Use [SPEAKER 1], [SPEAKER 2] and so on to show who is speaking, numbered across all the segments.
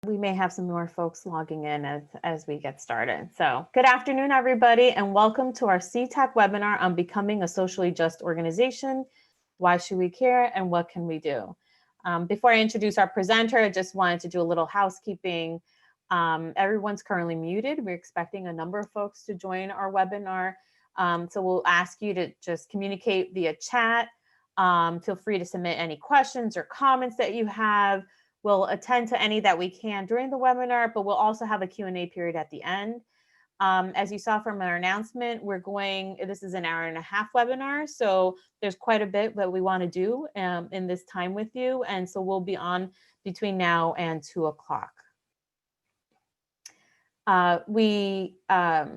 [SPEAKER 1] We may have some more folks logging in as we get started. So good afternoon, everybody, and welcome to our CTAC webinar on becoming a socially just organization. Why should we care and what can we do? Before I introduce our presenter, I just wanted to do a little housekeeping. Everyone's currently muted. We're expecting a number of folks to join our webinar. So we'll ask you to just communicate via chat. Feel free to submit any questions or comments that you have. We'll attend to any that we can during the webinar, but we'll also have a Q&A period at the end. As you saw from our announcement, this is an hour-and-a-half webinar, so there's quite a bit that we want to do in this time with you, and so we'll be on between now and 2 o'clock. We are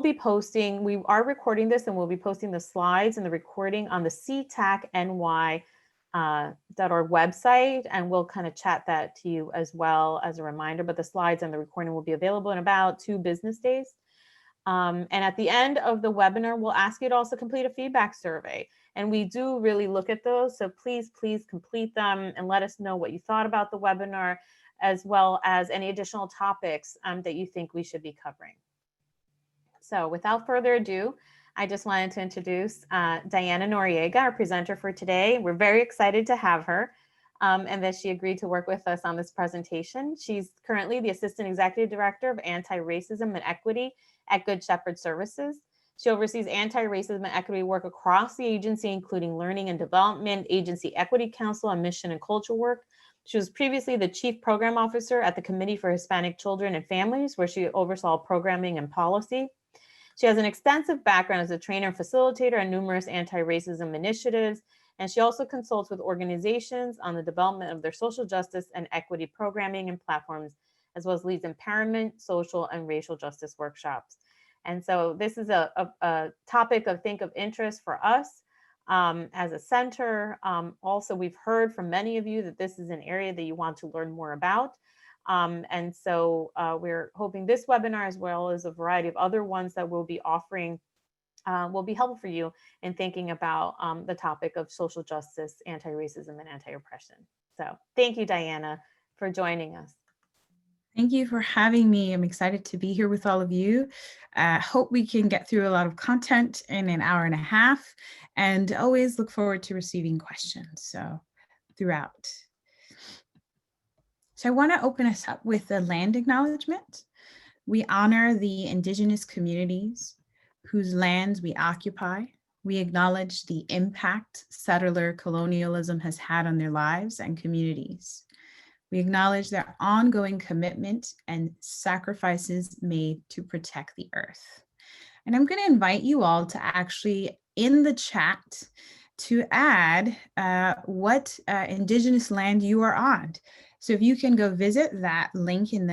[SPEAKER 1] recording this, and we'll be posting the slides and the recording on the ctacny.org website, and we'll kind of chat that to you as well as a reminder, but the slides and the recording will be available in about 2 business days. And at the end of the webinar, we'll ask you to also complete a feedback survey. And we do really look at those, so please complete them and let us know what you thought about the webinar, as well as any additional topics that you think we should be covering. So without further ado, I just wanted to introduce Diana Noriega, our presenter for today. We're very excited to have her and that she agreed to work with us on this presentation. She's currently the Assistant Executive Director of Anti-Racism and Equity at Good Shepherd Services. She oversees anti-racism and equity work across the agency, including learning and development, agency equity council, and mission and culture work. She was previously the Chief Program Officer at the Committee for Hispanic Children and Families, where she oversaw programming and policy. She has an extensive background as a trainer and facilitator on numerous anti-racism initiatives, and she also consults with organizations on the development of their social justice and equity programming and platforms, as well as leads empowerment, social, and racial justice workshops. And so this is a topic of interest for us as a center. Also, we've heard from many of you that this is an area that you want to learn more about. And so we're hoping this webinar, as well as a variety of other ones that we'll be offering, will be helpful for you in thinking about the topic of social justice, anti-racism, and anti-oppression. So thank you, Diana, for joining us.
[SPEAKER 2] Thank you for having me. I'm excited to be here with all of you. Hope we can get through a lot of content in an hour and a half, and always look forward to receiving questions throughout. So I want to open us up with a land acknowledgement. We honor the indigenous communities whose lands we occupy. We acknowledge the impact settler colonialism has had on their lives and communities. We acknowledge their ongoing commitment and sacrifices made to protect the earth. And I'm going to invite you all to actually, in the chat, to add what indigenous land you are on. So if you can go visit that link in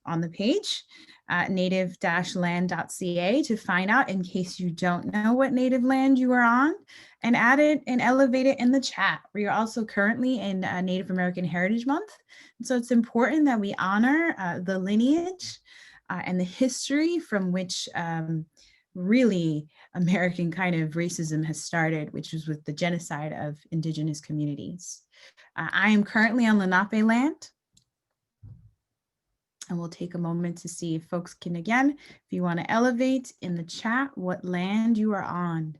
[SPEAKER 2] on the page, native-land.ca, to find out, in case you don't know what native land you are on, and add it and elevate it in the chat. We are also currently in Native American Heritage Month. And so it's important that we honor the lineage and the history from which really American kind of racism has started, which was with the genocide of indigenous communities. I am currently on Lenape land, and we'll take a moment to see if folks can, again, if you want to elevate in the chat what land you are on.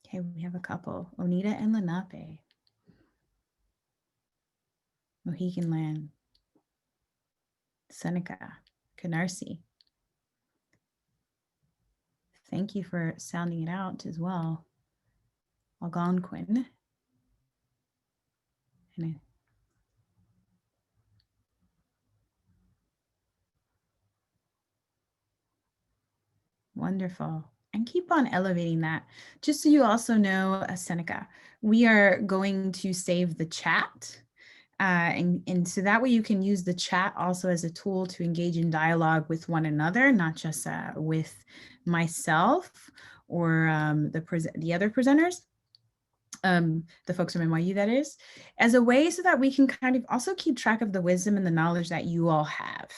[SPEAKER 2] Okay, we have a couple, Oneida and Lenape. Mohegan land, Seneca, Canarsie. Thank you for sounding it out as well. Algonquin. Wonderful. And keep on elevating that. Just so you also know, Seneca, we are going to save the chat. And so that way you can use the chat also as a tool to engage in dialogue with one another, not just with myself or the other presenters, the folks from NYU, that is, as a way so that we can kind of also keep track of the wisdom and the knowledge that you all have.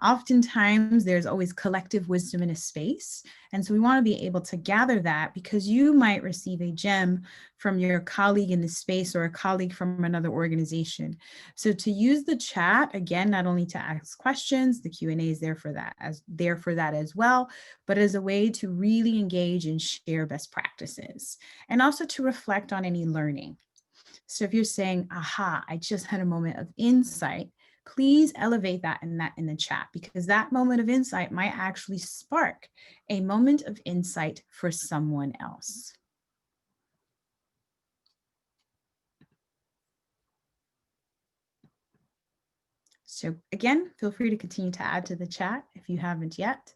[SPEAKER 2] Oftentimes, there's always collective wisdom in a space. And so we want to be able to gather that, because you might receive a gem from your colleague in the space or a colleague from another organization. So to use the chat, again, not only to ask questions, the Q&A is there for that as well, but as a way to really engage and share best practices, and also to reflect on any learning. So if you're saying, aha, I just had a moment of insight, please elevate that in the chat, because that moment of insight might actually spark a moment of insight for someone else. So again, feel free to continue to add to the chat if you haven't yet.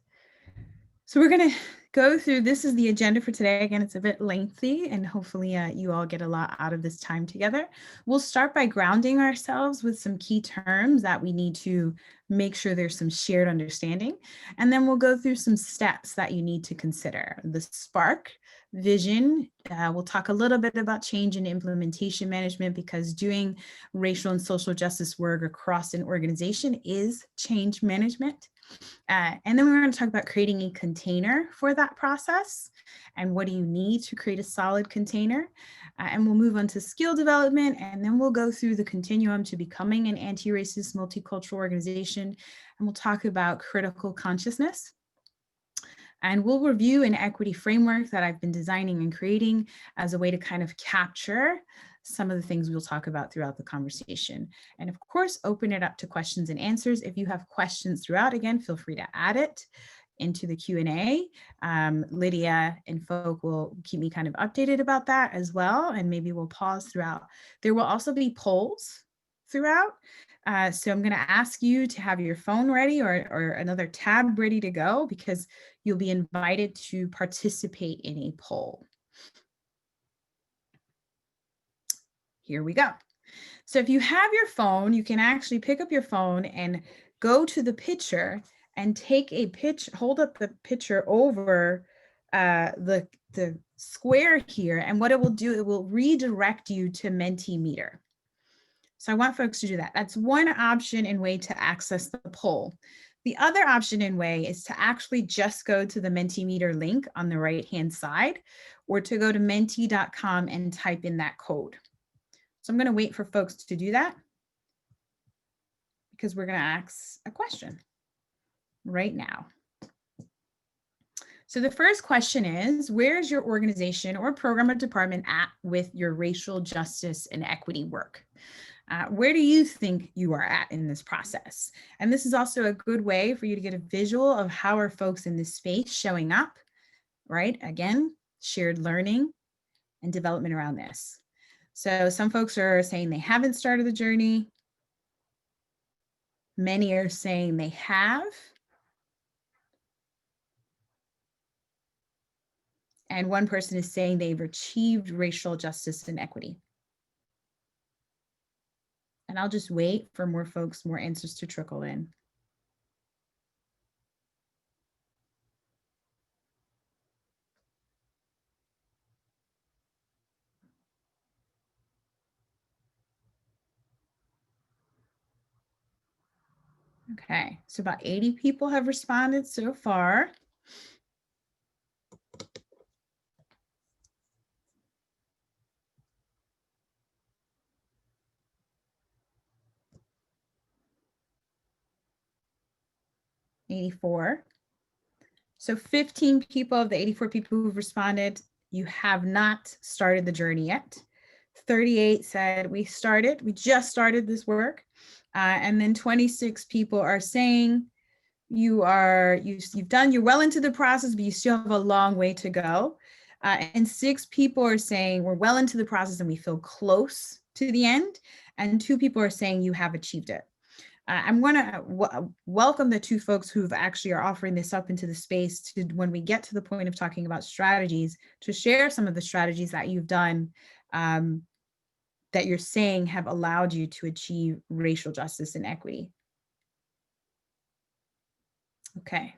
[SPEAKER 2] So we're going to go through, this is the agenda for today. Again, it's a bit lengthy, and hopefully you all get a lot out of this time together. We'll start by grounding ourselves with some key terms that we need to make sure there's some shared understanding. And then we'll go through some steps that you need to consider. The spark, vision, we'll talk a little bit about change and implementation management, because doing racial and social justice work across an organization is change management. And then we're going to talk about creating a container for that process, and what do you need to create a solid container. And we'll move on to skill development, and then we'll go through the continuum to becoming an anti-racist multicultural organization, and we'll talk about critical consciousness. And we'll review an equity framework that I've been designing and creating as a way to kind of capture some of the things we'll talk about throughout the conversation. And of course, open it up to questions and answers. If you have questions throughout, again, feel free to add it into the Q&A. Lydia and folk will keep me kind of updated about that as well, and maybe we'll pause throughout. There will also be polls throughout. So I'm going to ask you to have your phone ready, or another tab ready to go, because you'll be invited to participate in a poll. Here we go. So if you have your phone, you can actually pick up your phone and go to the picture and take a picture, hold up the picture over the square here. And what it will do, it will redirect you to Mentimeter. So I want folks to do that. That's one option and way to access the poll. The other option and way is to actually just go to the Mentimeter link on the right-hand side, or to go to menti.com and type in that code. So I'm going to wait for folks to do that, because we're going to ask a question right now. So the first question is, where is your organization or program or department at with your racial justice and equity work? Where do you think you are at in this process? And this is also a good way for you to get a visual of how are folks in this space showing up, right? Again, shared learning and development around this. So some folks are saying they haven't started the journey. Many are saying they have. And one person is saying they've achieved racial justice and equity. And I'll just wait for more folks, more answers to trickle in. Okay, so about 80 people have responded so far. $84. So 15 people of the 84 people who've responded, you have not started the journey yet. 38 said we just started this work. And then 26 people are saying you're well into the process, but you still have a long way to go. And 6 people are saying we're well into the process and we feel close to the end. And 2 people are saying you have achieved it. I'm going to welcome the 2 folks who actually are offering this up into the space to, when we get to the point of talking about strategies, to share some of the strategies that you've done that you're saying have allowed you to achieve racial justice and equity. Okay.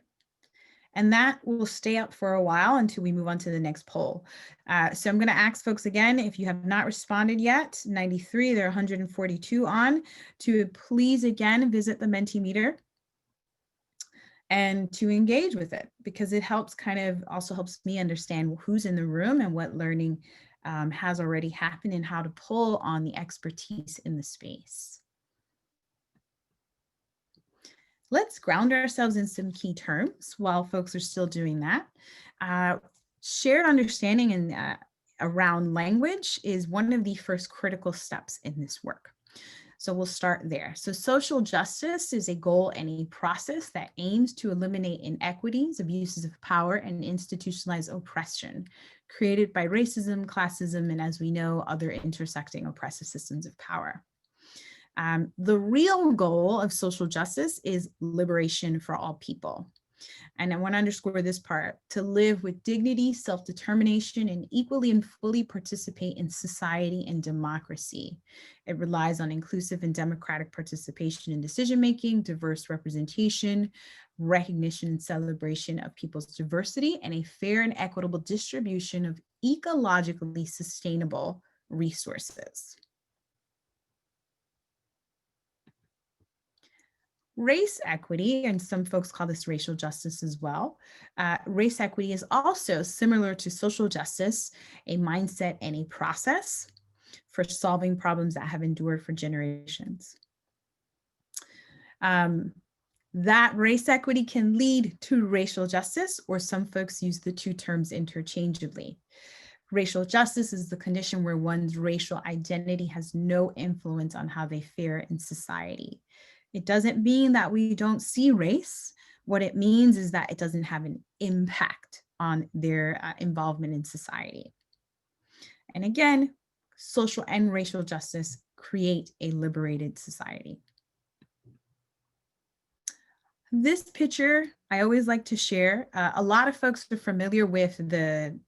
[SPEAKER 2] And that will stay up for a while until we move on to the next poll. So I'm going to ask folks again, if you have not responded yet, 93, there are 142 on, to please again visit the Mentimeter and to engage with it, because it helps also helps me understand who's in the room and what learning has already happened and how to pull on the expertise in the space. Let's ground ourselves in some key terms while folks are still doing that. Shared understanding and around language is one of the first critical steps in this work. So we'll start there. So social justice is a goal and a process that aims to eliminate inequities, abuses of power, and institutionalized oppression created by racism, classism, and, as we know, other intersecting oppressive systems of power. The real goal of social justice is liberation for all people. And I want to underscore this part: to live with dignity, self-determination, and equally and fully participate in society and democracy. It relies on inclusive and democratic participation in decision-making, diverse representation, recognition and celebration of people's diversity, and a fair and equitable distribution of ecologically sustainable resources. Race equity, and some folks call this racial justice as well. Race equity is also similar to social justice, a mindset and a process for solving problems that have endured for generations. That race equity can lead to racial justice, or some folks use the two terms interchangeably. Racial justice is the condition where one's racial identity has no influence on how they fare in society. It doesn't mean that we don't see race. What it means is that it doesn't have an impact on their involvement in society. And again, social and racial justice create a liberated society. This picture, I always like to share. A lot of folks are familiar with the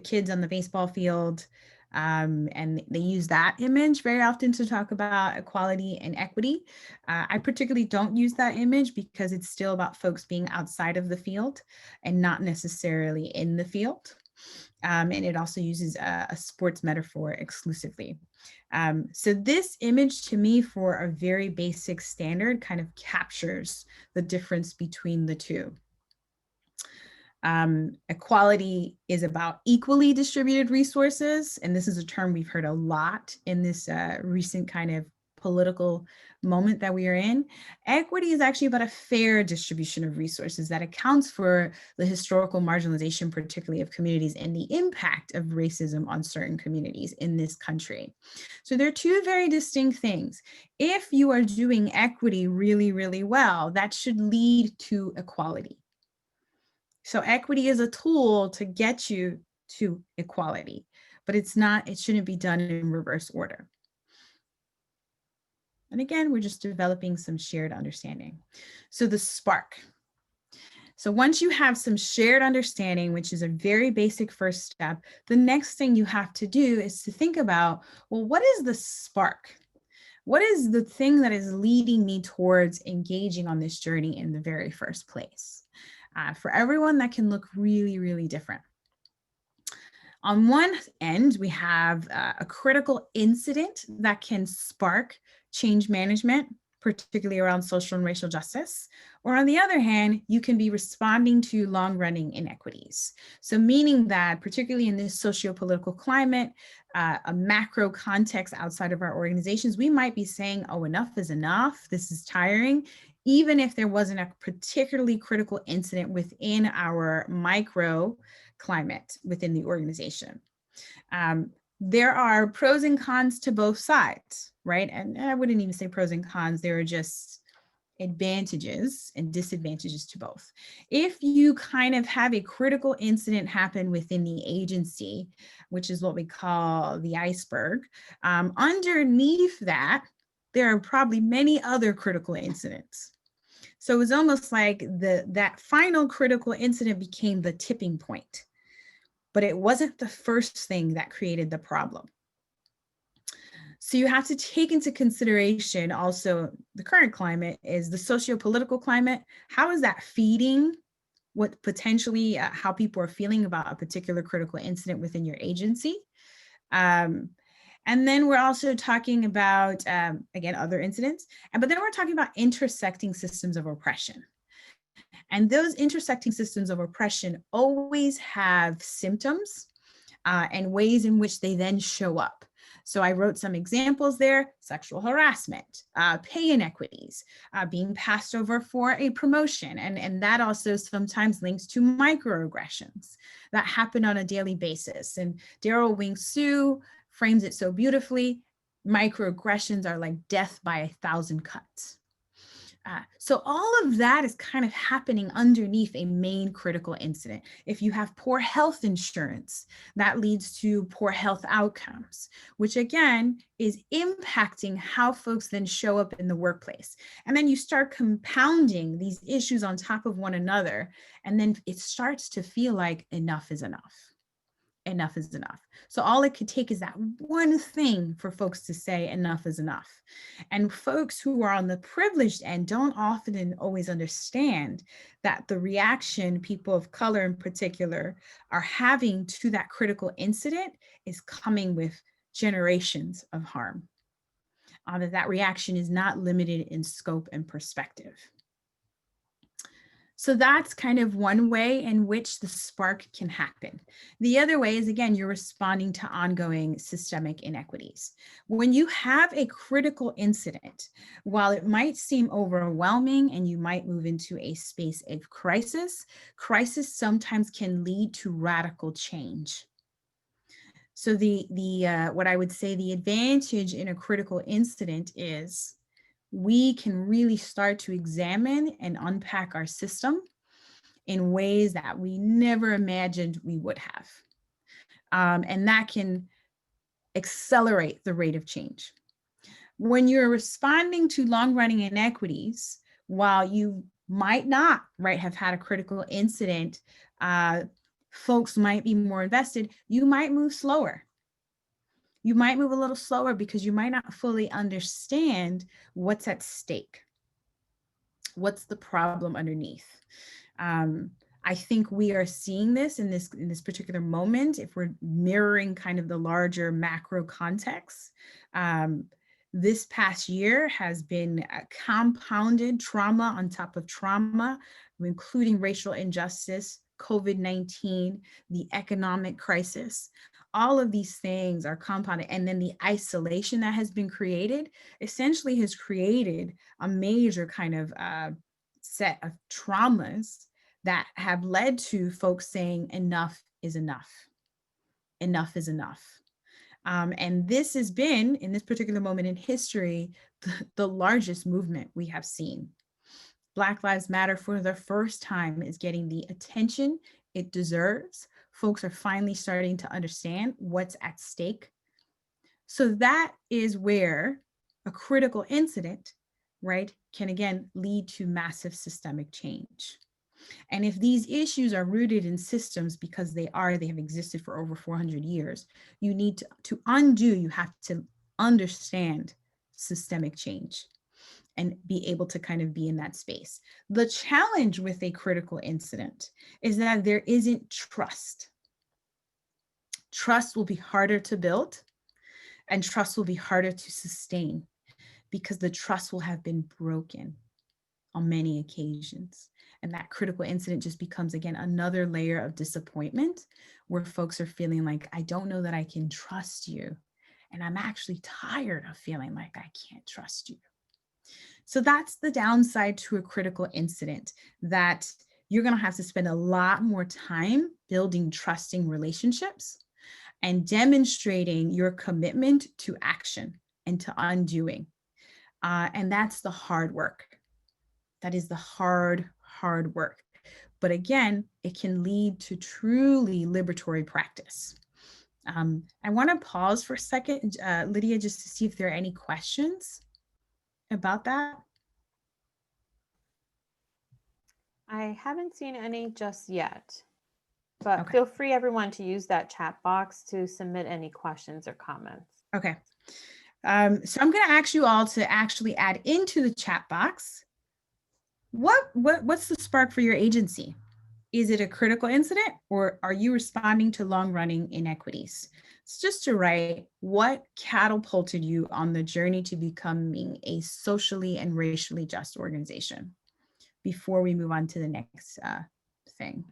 [SPEAKER 2] kids on the baseball field, and they use that image very often to talk about equality and equity. I particularly don't use that image because it's still about folks being outside of the field and not necessarily in the field. And it also uses a sports metaphor exclusively. So this image, to me, for a very basic standard, kind of captures the difference between the two. Equality is about equally distributed resources, and this is a term we've heard a lot in this recent kind of political moment that we are in. Equity is actually about a fair distribution of resources that accounts for the historical marginalization, particularly of communities, and the impact of racism on certain communities in this country. So they're two very distinct things. If you are doing equity really, really well, that should lead to equality. So equity is a tool to get you to equality, but it shouldn't be done in reverse order. And again, we're just developing some shared understanding. So the spark. So once you have some shared understanding, which is a very basic first step, the next thing you have to do is to think about, well, what is the spark? What is the thing that is leading me towards engaging on this journey in the very first place? For everyone, that can look really, really different. On one end, we have a critical incident that can spark change management, particularly around social and racial justice. Or on the other hand, you can be responding to long-running inequities. So meaning that, particularly in this socio-political climate, a macro context outside of our organizations, we might be saying, oh, enough is enough, this is tiring, even if there wasn't a particularly critical incident within our micro climate within the organization. There are pros and cons to both sides, right? And I wouldn't even say pros and cons, there are just advantages and disadvantages to both. If you kind of have a critical incident happen within the agency, which is what we call the iceberg, underneath that, there are probably many other critical incidents. So it's almost like that final critical incident became the tipping point, but it wasn't the first thing that created the problem. So you have to take into consideration also the current climate is the socio-political climate. How is that feeding what potentially how people are feeling about a particular critical incident within your agency? And then we're also talking about, again, other incidents, but then we're talking about intersecting systems of oppression. And those intersecting systems of oppression always have symptoms and ways in which they then show up. So I wrote some examples there: sexual harassment, pay inequities, being passed over for a promotion. And that also sometimes links to microaggressions that happen on a daily basis. And Daryl Wing Su frames it so beautifully. Microaggressions are like death by 1,000 cuts. So all of that is kind of happening underneath a main critical incident. If you have poor health insurance, that leads to poor health outcomes, which again is impacting how folks then show up in the workplace. And then you start compounding these issues on top of one another, and then it starts to feel like enough is enough. Enough is enough. So all it could take is that one thing for folks to say enough is enough. And folks who are on the privileged end don't often always understand that the reaction people of color in particular are having to that critical incident is coming with generations of harm. That reaction is not limited in scope and perspective. So that's kind of one way in which the spark can happen. The other way is, again, you're responding to ongoing systemic inequities. When you have a critical incident, while it might seem overwhelming and you might move into a space of crisis, crisis sometimes can lead to radical change. So what I would say the advantage in a critical incident is we can really start to examine and unpack our system in ways that we never imagined we would have. And that can accelerate the rate of change. When you're responding to long-running inequities, while you might not, right, have had a critical incident, folks might be more invested, you might move slower. You might move a little slower because you might not fully understand what's at stake. What's the problem underneath? I think we are seeing this in this particular moment, if we're mirroring kind of the larger macro context. This past year has been a compounded trauma on top of trauma, including racial injustice, COVID-19, the economic crisis. All of these things are compounded. And then the isolation that has been created essentially has created a major kind of set of traumas that have led to folks saying enough is enough. Enough is enough. And this has been, in this particular moment in history, the largest movement we have seen. Black Lives Matter, for the first time, is getting the attention it deserves. Folks are finally starting to understand what's at stake. So that is where a critical incident, right, can again lead to massive systemic change. And if these issues are rooted in systems, because they have existed for over 400 years, you need to undo, you have to understand systemic change and be able to kind of be in that space. The challenge with a critical incident is that there isn't trust. Trust will be harder to build, and trust will be harder to sustain because the trust will have been broken on many occasions. And that critical incident just becomes, again, another layer of disappointment where folks are feeling like, I don't know that I can trust you. And I'm actually tired of feeling like I can't trust you. So that's the downside to a critical incident, that you're going to have to spend a lot more time building trusting relationships and demonstrating your commitment to action and to undoing. And that's the hard work. That is the hard work. But again, it can lead to truly liberatory practice. I want to pause for a second, Lydia, just to see if there are any questions about that.
[SPEAKER 1] I haven't seen any just yet, but
[SPEAKER 2] Okay.
[SPEAKER 1] feel free, everyone, to use that chat box to submit any questions or comments.
[SPEAKER 2] Okay. So I'm going to ask you all to actually add into the chat box, what's the spark for your agency? Is it a critical incident, or are you responding to long-running inequities? It's just to write what catapulted you on the journey to becoming a socially and racially just organization. before we move on to the next thing.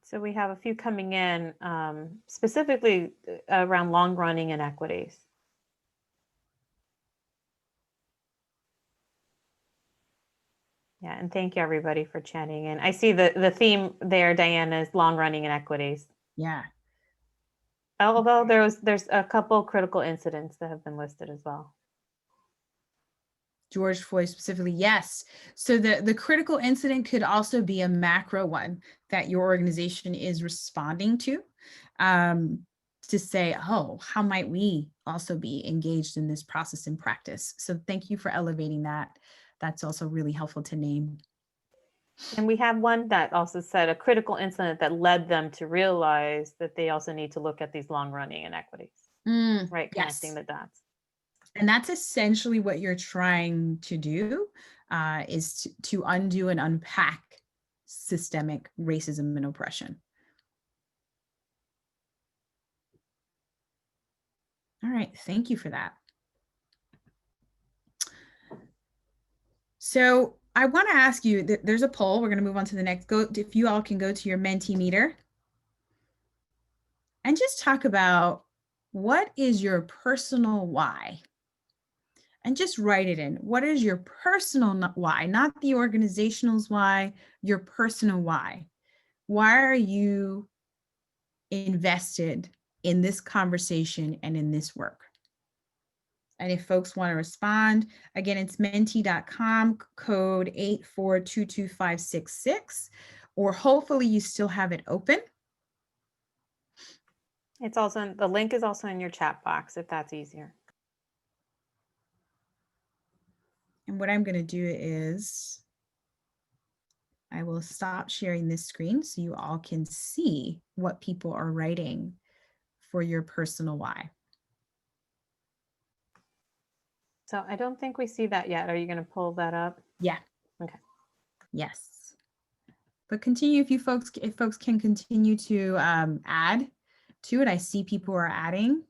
[SPEAKER 1] So we have a few coming in, specifically around long running inequities. Yeah, and thank you everybody for chatting in. I see the theme there, Diana, is long running inequities.
[SPEAKER 2] Yeah.
[SPEAKER 1] Although there's a couple critical incidents that have been listed as well.
[SPEAKER 2] George Floyd specifically, yes. So the critical incident could also be a macro one that your organization is responding to say, oh, how might we also be engaged in this process and practice? So thank you for elevating that. That's also really helpful to name.
[SPEAKER 1] And we have one that also said a critical incident that led them to realize that they also need to look at these long running inequities, right?
[SPEAKER 2] Yes.
[SPEAKER 1] Connecting the dots.
[SPEAKER 2] And that's essentially what you're trying to do, is to undo and unpack systemic racism and oppression. All right, thank you for that. So I want to ask you, there's a poll. We're going to move on to the next. If you all can go to your Mentimeter and just talk about what is your personal why? And just write it in. What is your personal why? Not the organizational's why, your personal why. Why are you invested in this conversation and in this work? And if folks want to respond, again, it's menti.com, code 8422566, or hopefully you still have it open.
[SPEAKER 1] It's also, the link is also in your chat box if that's easier.
[SPEAKER 2] And what I'm going to do is I will stop sharing this screen so you all can see what people are writing for your personal why.
[SPEAKER 1] So I don't think we see that yet. Are you going to pull that up?
[SPEAKER 2] Yeah.
[SPEAKER 1] Okay.
[SPEAKER 2] Yes. But continue if folks can continue to add to it. I see people are adding.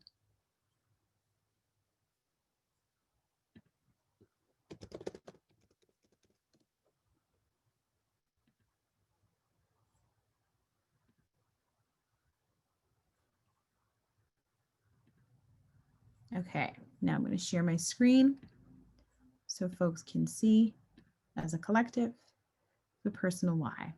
[SPEAKER 2] Okay, now I'm going to share my screen so folks can see as a collective the personal why.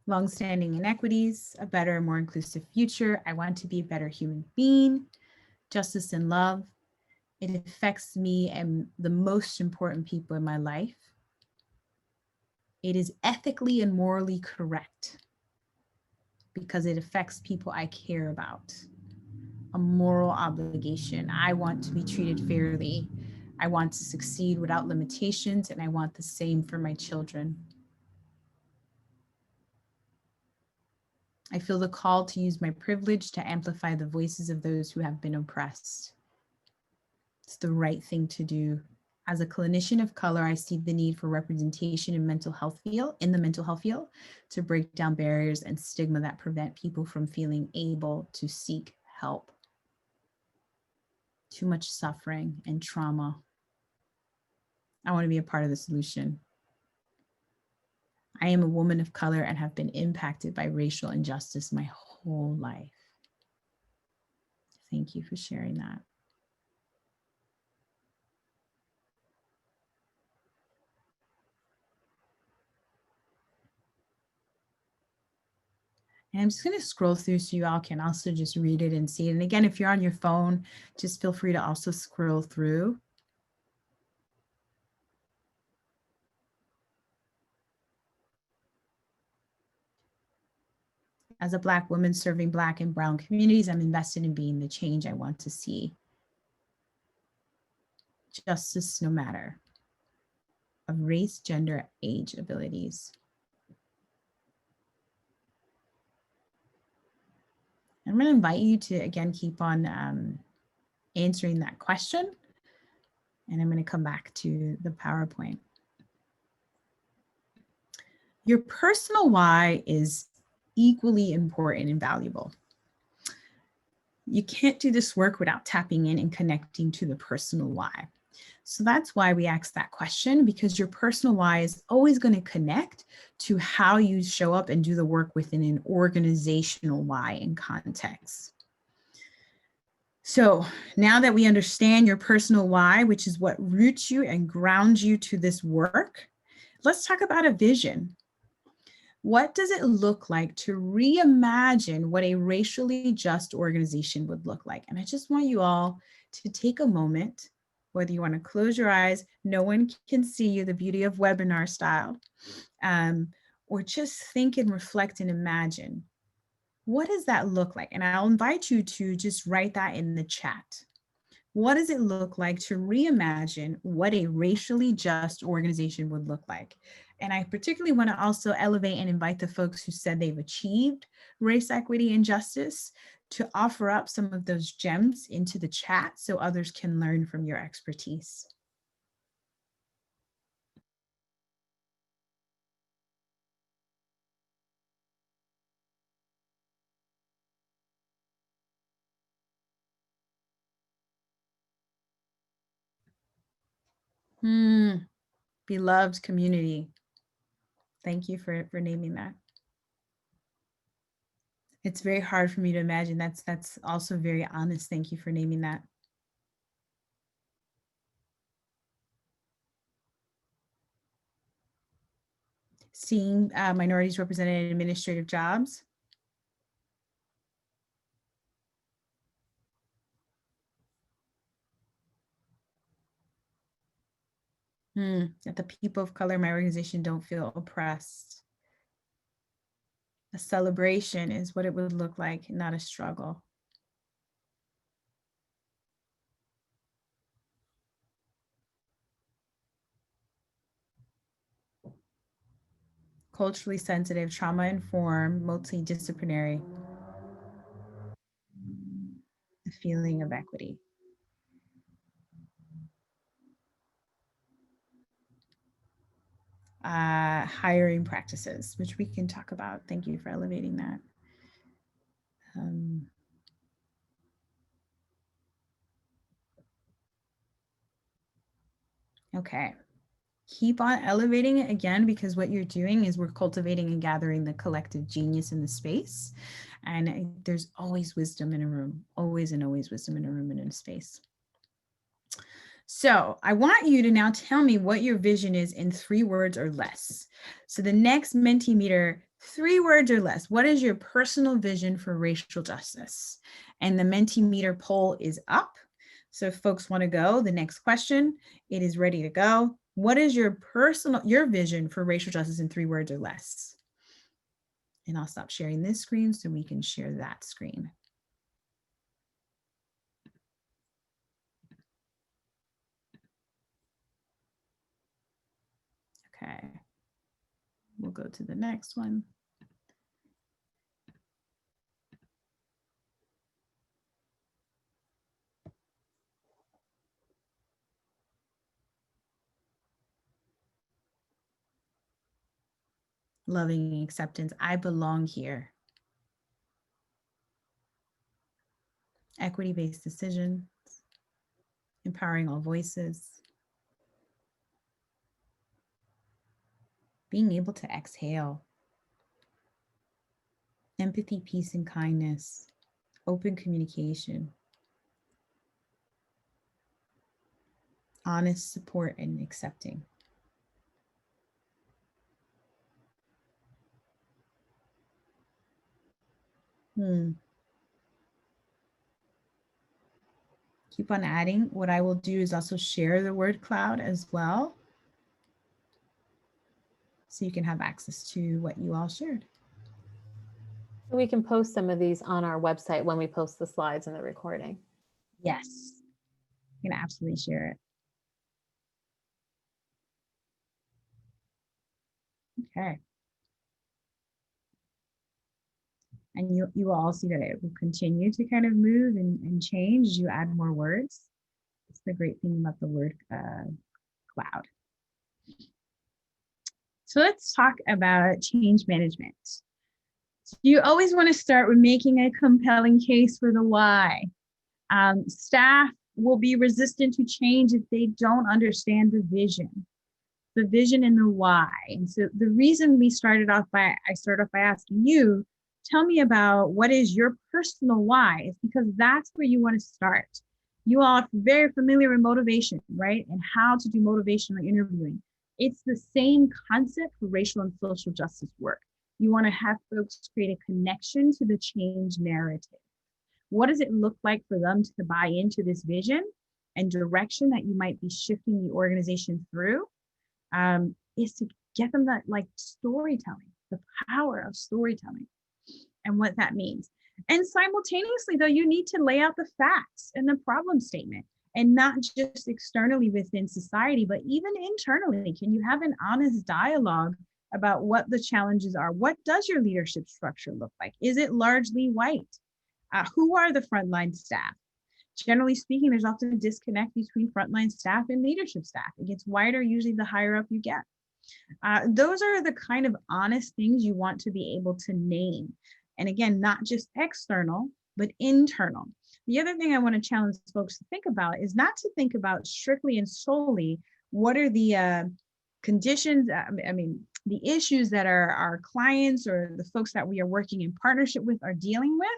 [SPEAKER 2] Longstanding inequities, a better, more inclusive future. I want to be a better human being, justice and love. It affects me and the most important people in my life. It is ethically and morally correct because it affects people I care about. A moral obligation. I want to be treated fairly. I want to succeed without limitations, and I want the same for my children. I feel the call to use my privilege to amplify the voices of those who have been oppressed. It's the right thing to do. As a clinician of color, I see the need for representation in the mental health field to break down barriers and stigma that prevent people from feeling able to seek help. Too much suffering and trauma. I want to be a part of the solution. I am a woman of color and have been impacted by racial injustice my whole life. Thank you for sharing that. And I'm just going to scroll through so you all can also just read it and see it. And again, if you're on your phone, just feel free to also scroll through. As a Black woman serving Black and Brown communities, I'm invested in being the change I want to see. Justice no matter of race, gender, age, abilities. I'm going to invite you to, again, keep on answering that question. And I'm going to come back to the PowerPoint. Your personal why is equally important and valuable. You can't do this work without tapping in and connecting to the personal why. So that's why we ask that question, because your personal why is always going to connect to how you show up and do the work within an organizational why and context. So now that we understand your personal why, which is what roots you and grounds you to this work, let's talk about a vision. What does it look like to reimagine what a racially just organization would look like? And I just want you all to take a moment, whether you want to close your eyes, no one can see you, the beauty of webinar style, or just think and reflect and imagine. What does that look like? And I'll invite you to just write that in the chat. What does it look like to reimagine what a racially just organization would look like? And I particularly want to also elevate and invite the folks who said they've achieved race, equity, and justice to offer up some of those gems into the chat so others can learn from your expertise. Beloved community. Thank you for naming that. It's very hard for me to imagine. That's also very honest. Thank you for naming that. Seeing minorities represented in administrative jobs. That the people of color in my organization don't feel oppressed. A celebration is what it would look like, not a struggle. Culturally sensitive, trauma-informed, multidisciplinary. A feeling of equity. Hiring practices, which we can talk about. Thank you for elevating that. Okay. Keep on elevating it again, because what you're doing is we're cultivating and gathering the collective genius in the space. And there's always wisdom in a room, always and always wisdom in a room and in a space. So I want you to now tell me what your vision is in 3 words or less. So the next Mentimeter, 3 words or less. What is your personal vision for racial justice? And the Mentimeter poll is up. So if folks want to go, the next question, it is ready to go. What is your vision for racial justice in 3 words or less? And I'll stop sharing this screen so we can share that screen. Okay, we'll go to the next one. Loving acceptance. I belong here. Equity-based decisions. Empowering all voices. Being able to exhale. Empathy, peace, and kindness. Open communication. Honest support and accepting. Keep on adding. What I will do is also share the word cloud as well, so you can have access to what you all shared.
[SPEAKER 1] We can post some of these on our website when we post the slides and the recording.
[SPEAKER 2] Yes, you can absolutely share it. Okay. And you will all see that it will continue to kind of move and change as you add more words. It's the great thing about the word cloud. So let's talk about change management. You always want to start with making a compelling case for the why. Staff will be resistant to change if they don't understand the vision and the why. And so the reason I started off by asking you, tell me about what is your personal why, is because that's where you want to start. You all are very familiar with motivation, right? And how to do motivational interviewing. It's the same concept for racial and social justice work. You want to have folks create a connection to the change narrative. What does it look like for them to buy into this vision and direction that you might be shifting the organization through? Is to get them that like storytelling, the power of storytelling and what that means. And simultaneously, though, you need to lay out the facts and the problem statement, and not just externally within society, but even internally. Can you have an honest dialogue about what the challenges are? What does your leadership structure look like? Is it largely white? Who are the frontline staff? Generally speaking, there's often a disconnect between frontline staff and leadership staff. It gets wider usually the higher up you get. Those are the kind of honest things you want to be able to name. And again, not just external, but internal. The other thing I want to challenge folks to think about is not to think about strictly and solely what are the conditions, the issues that our clients or the folks that we are working in partnership with are dealing with,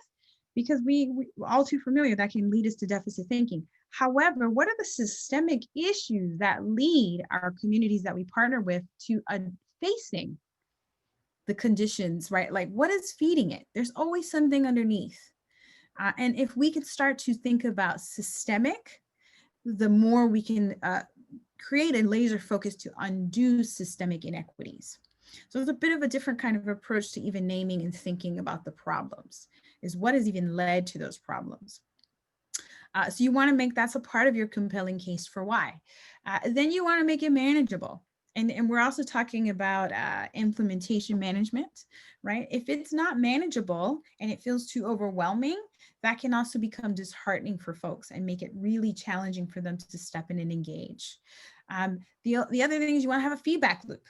[SPEAKER 2] because we all too familiar, that can lead us to deficit thinking. However, what are the systemic issues that lead our communities that we partner with to facing the conditions, right? Like, what is feeding it? There's always something underneath. And if we can start to think about systemic, the more we can create a laser focus to undo systemic inequities. So it's a bit of a different kind of approach to even naming and thinking about the problems, is what has even led to those problems. So you want to make that's a part of your compelling case for why. Then you want to make it manageable. And we're also talking about implementation management, right? If it's not manageable and it feels too overwhelming, that can also become disheartening for folks and make it really challenging for them to step in and engage. The other thing is you want to have a feedback loop.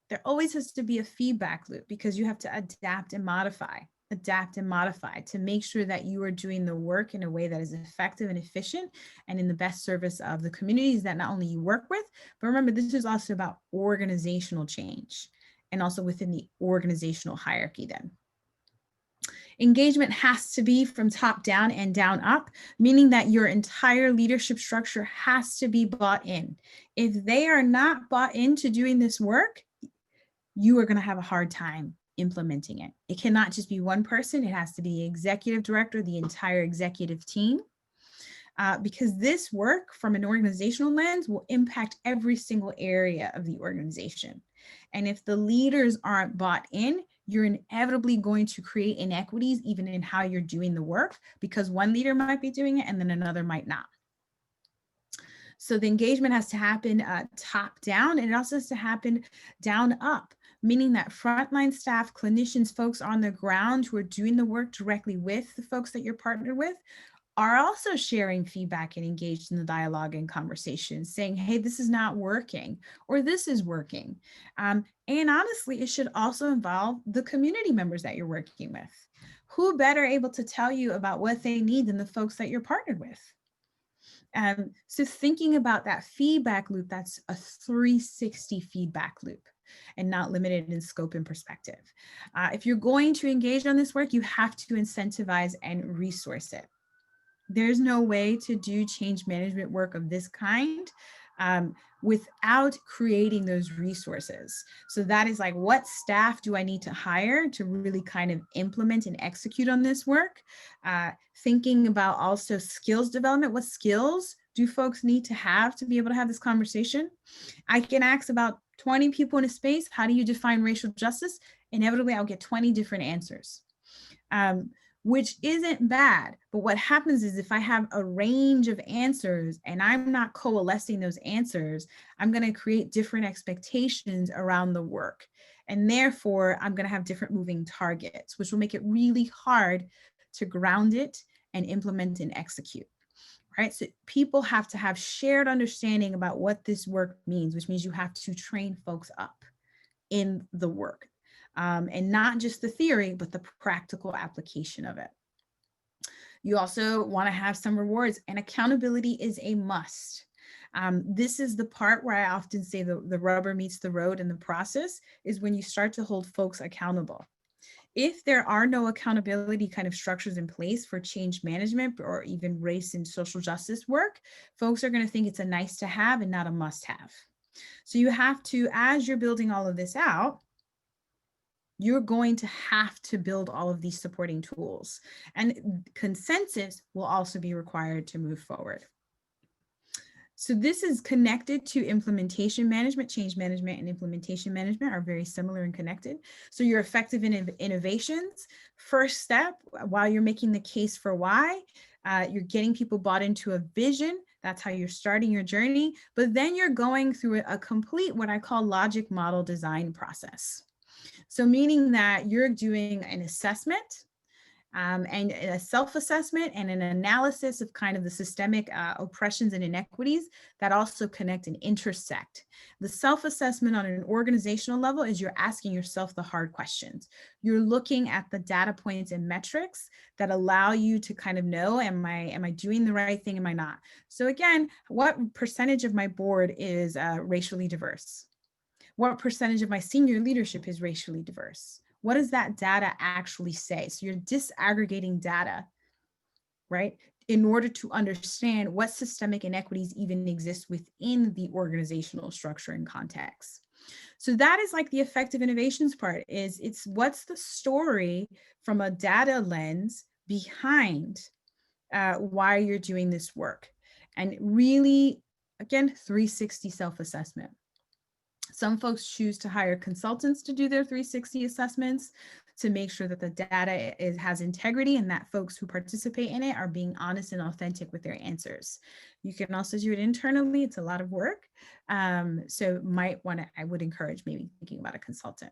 [SPEAKER 2] There always has to be a feedback loop, because you have to adapt and modify to make sure that you are doing the work in a way that is effective and efficient and in the best service of the communities that not only you work with, but remember, this is also about organizational change and also within the organizational hierarchy then. Engagement has to be from top down and down up, meaning that your entire leadership structure has to be bought in. If they are not bought into doing this work, you are going to have a hard time implementing it. It cannot just be one person. It has to be the executive director, the entire executive team, because this work from an organizational lens will impact every single area of the organization. And if the leaders aren't bought in, you're inevitably going to create inequities even in how you're doing the work, because one leader might be doing it and then another might not. So the engagement has to happen top down, and it also has to happen down up, meaning that frontline staff, clinicians, folks on the ground who are doing the work directly with the folks that you're partnered with are also sharing feedback and engaged in the dialogue and conversation, saying, hey, this is not working, or this is working. And honestly, it should also involve the community members that you're working with. Who better able to tell you about what they need than the folks that you're partnered with? So thinking about that feedback loop, that's a 360 feedback loop and not limited in scope and perspective. If you're going to engage on this work, you have to incentivize and resource it. There's no way to do change management work of this kind without creating those resources. So that is like, what staff do I need to hire to really kind of implement and execute on this work? Thinking about also skills development. What skills do folks need to be able to have this conversation? I can ask about 20 people in a space, how do you define racial justice? Inevitably, I'll get 20 different answers. Which isn't bad. But what happens is if I have a range of answers and I'm not coalescing those answers, I'm going to create different expectations around the work. And therefore, I'm going to have different moving targets, which will make it really hard to ground it and implement and execute. Right? So people have to have shared understanding about what this work means, which means you have to train folks up. in the work. And not just the theory, but the practical application of it. You also want to have some rewards, and accountability is a must. This is the part where I often say the rubber meets the road in the process, is when you start to hold folks accountable. If there are no accountability kind of structures in place for change management or even race and social justice work, folks are going to think it's a nice to have and not a must have. So you have to, as you're building all of this out, you're going to have to build all of these supporting tools, and consensus will also be required to move forward. So this is connected to implementation management. Change management and implementation management are very similar and connected. So your effective innovations, first step, while you're making the case for why, you're getting people bought into a vision. That's how you're starting your journey. But then you're going through a complete, what I call logic model design process. So meaning that you're doing an assessment and a self-assessment and an analysis of kind of the systemic oppressions and inequities that also connect and intersect. The self-assessment on an organizational level is you're asking yourself the hard questions. You're looking at the data points and metrics that allow you to kind of know, am I doing the right thing, am I not? So again, what percentage of my board is racially diverse? What percentage of my senior leadership is racially diverse? What does that data actually say? So you're disaggregating data, right, in order to understand what systemic inequities even exist within the organizational structure and context. So that is like the effective innovations part, is it's what's the story from a data lens behind why you're doing this work. And really, again, 360 self-assessment. Some folks choose to hire consultants to do their 360 assessments to make sure that the data has integrity and that folks who participate in it are being honest and authentic with their answers. You can also do it internally. It's a lot of work. So I would encourage maybe thinking about a consultant.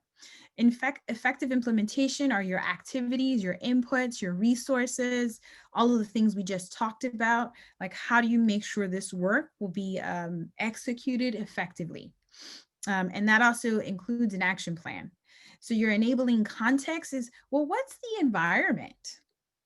[SPEAKER 2] In fact, effective implementation are your activities, your inputs, your resources, all of the things we just talked about. Like, how do you make sure this work will be executed effectively? And that also includes an action plan. So your enabling context is, well, what's the environment?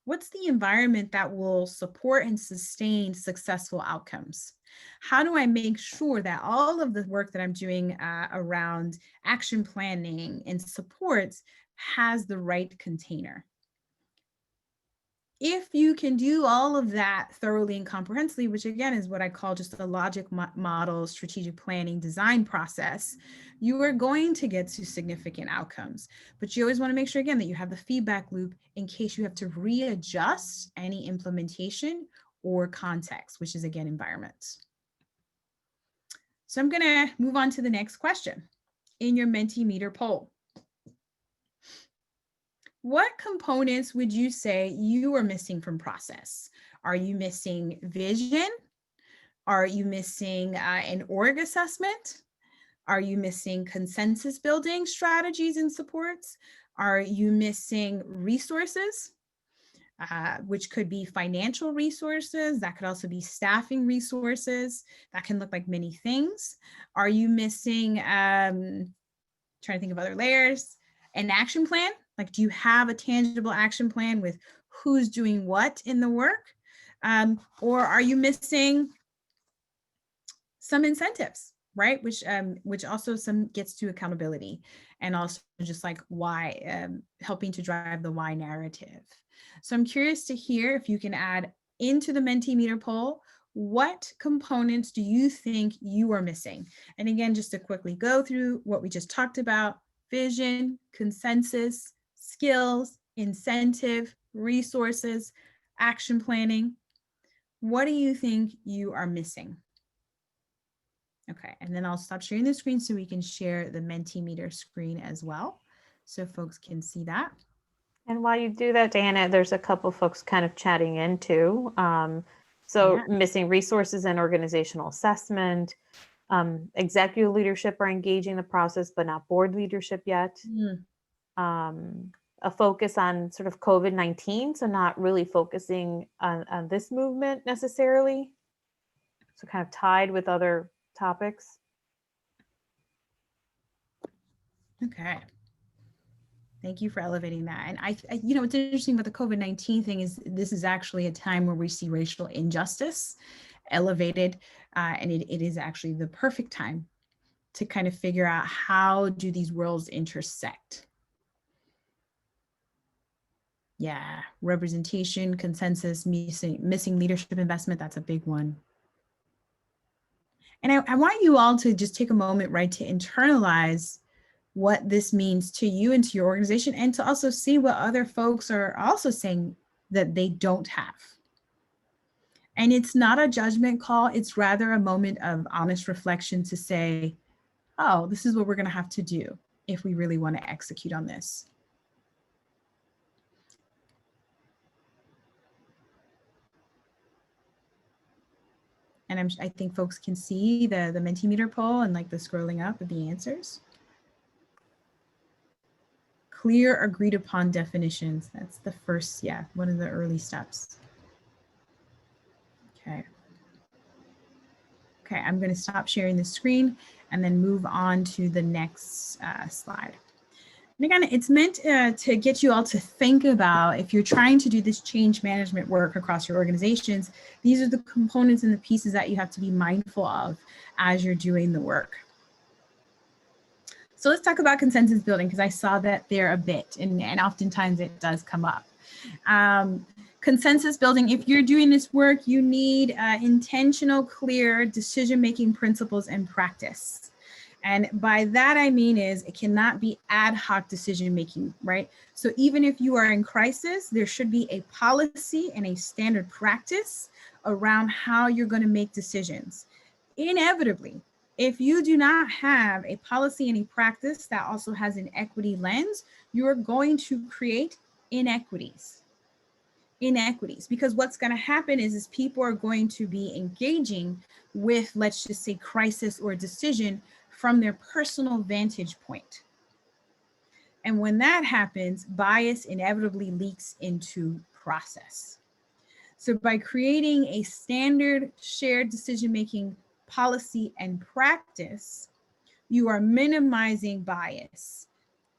[SPEAKER 2] What's the environment that will support and sustain successful outcomes? How do I make sure that all of the work that I'm doing around action planning and supports has the right container? If you can do all of that thoroughly and comprehensively, which again is what I call just a logic model, strategic planning, design process, you are going to get to significant outcomes. But you always want to make sure, again, that you have the feedback loop in case you have to readjust any implementation or context, which is, again, environments. So I'm going to move on to the next question. In your Mentimeter poll, what components would you say you are missing from process? Are you missing vision? Are you missing an org assessment? Are you missing consensus building strategies and supports? Are you missing resources, which could be financial resources? That could also be staffing resources. That can look like many things. Are you missing, trying to think of other layers, an action plan? Like, do you have a tangible action plan with who's doing what in the work? Or are you some incentives, right? Which also gets to accountability and also just like why, helping to drive the why narrative. So I'm curious to hear if you can add into the Mentimeter poll, what components do you think you are missing? And again, just to quickly go through what we just talked about: vision, consensus, skills, incentive, resources, action planning. What do you think you are missing? Okay, and then I'll stop sharing the screen so we can share the Mentimeter screen as well, so folks can see that.
[SPEAKER 1] And while you do that, Diana, there's a couple folks kind of chatting in too. So missing resources and organizational assessment. Executive leadership are engaging the process, but not board leadership yet. A focus on sort of COVID-19, so not really focusing on this movement necessarily. So kind of tied with other topics.
[SPEAKER 2] Okay. Thank you for elevating that. And what's interesting about the COVID-19 thing is this is actually a time where we see racial injustice elevated, and it is actually the perfect time to kind of figure out how do these worlds intersect. Yeah, representation, consensus, missing leadership investment, that's a big one. And I want you all to just take a moment, right, to internalize what this means to you and to your organization, and to also see what other folks are also saying that they don't have. And it's not a judgment call, it's rather a moment of honest reflection to say, oh, this is what we're going to have to do if we really want to execute on this. And I think folks can see the Mentimeter poll and like the scrolling up of the answers. Clear, agreed upon definitions. That's the first, one of the early steps. Okay. Okay, I'm going to stop sharing the screen and then move on to the next slide. And again, it's meant to get you all to think about, if you're trying to do this change management work across your organizations, these are the components and the pieces that you have to be mindful of as you're doing the work. So let's talk about consensus building, because I saw that there a bit, and oftentimes it does come up. Consensus building, if you're doing this work, you need intentional, clear decision-making principles and practice. And by that, I mean is it cannot be ad hoc decision-making, right? So even if you are in crisis, there should be a policy and a standard practice around how you're going to make decisions. Inevitably, if you do not have a policy and a practice that also has an equity lens, you're going to create inequities, because what's going to happen is people are going to be engaging with, let's just say, crisis or decision from their personal vantage point. And when that happens, bias inevitably leaks into process. So by creating a standard shared decision-making policy and practice, you are minimizing bias,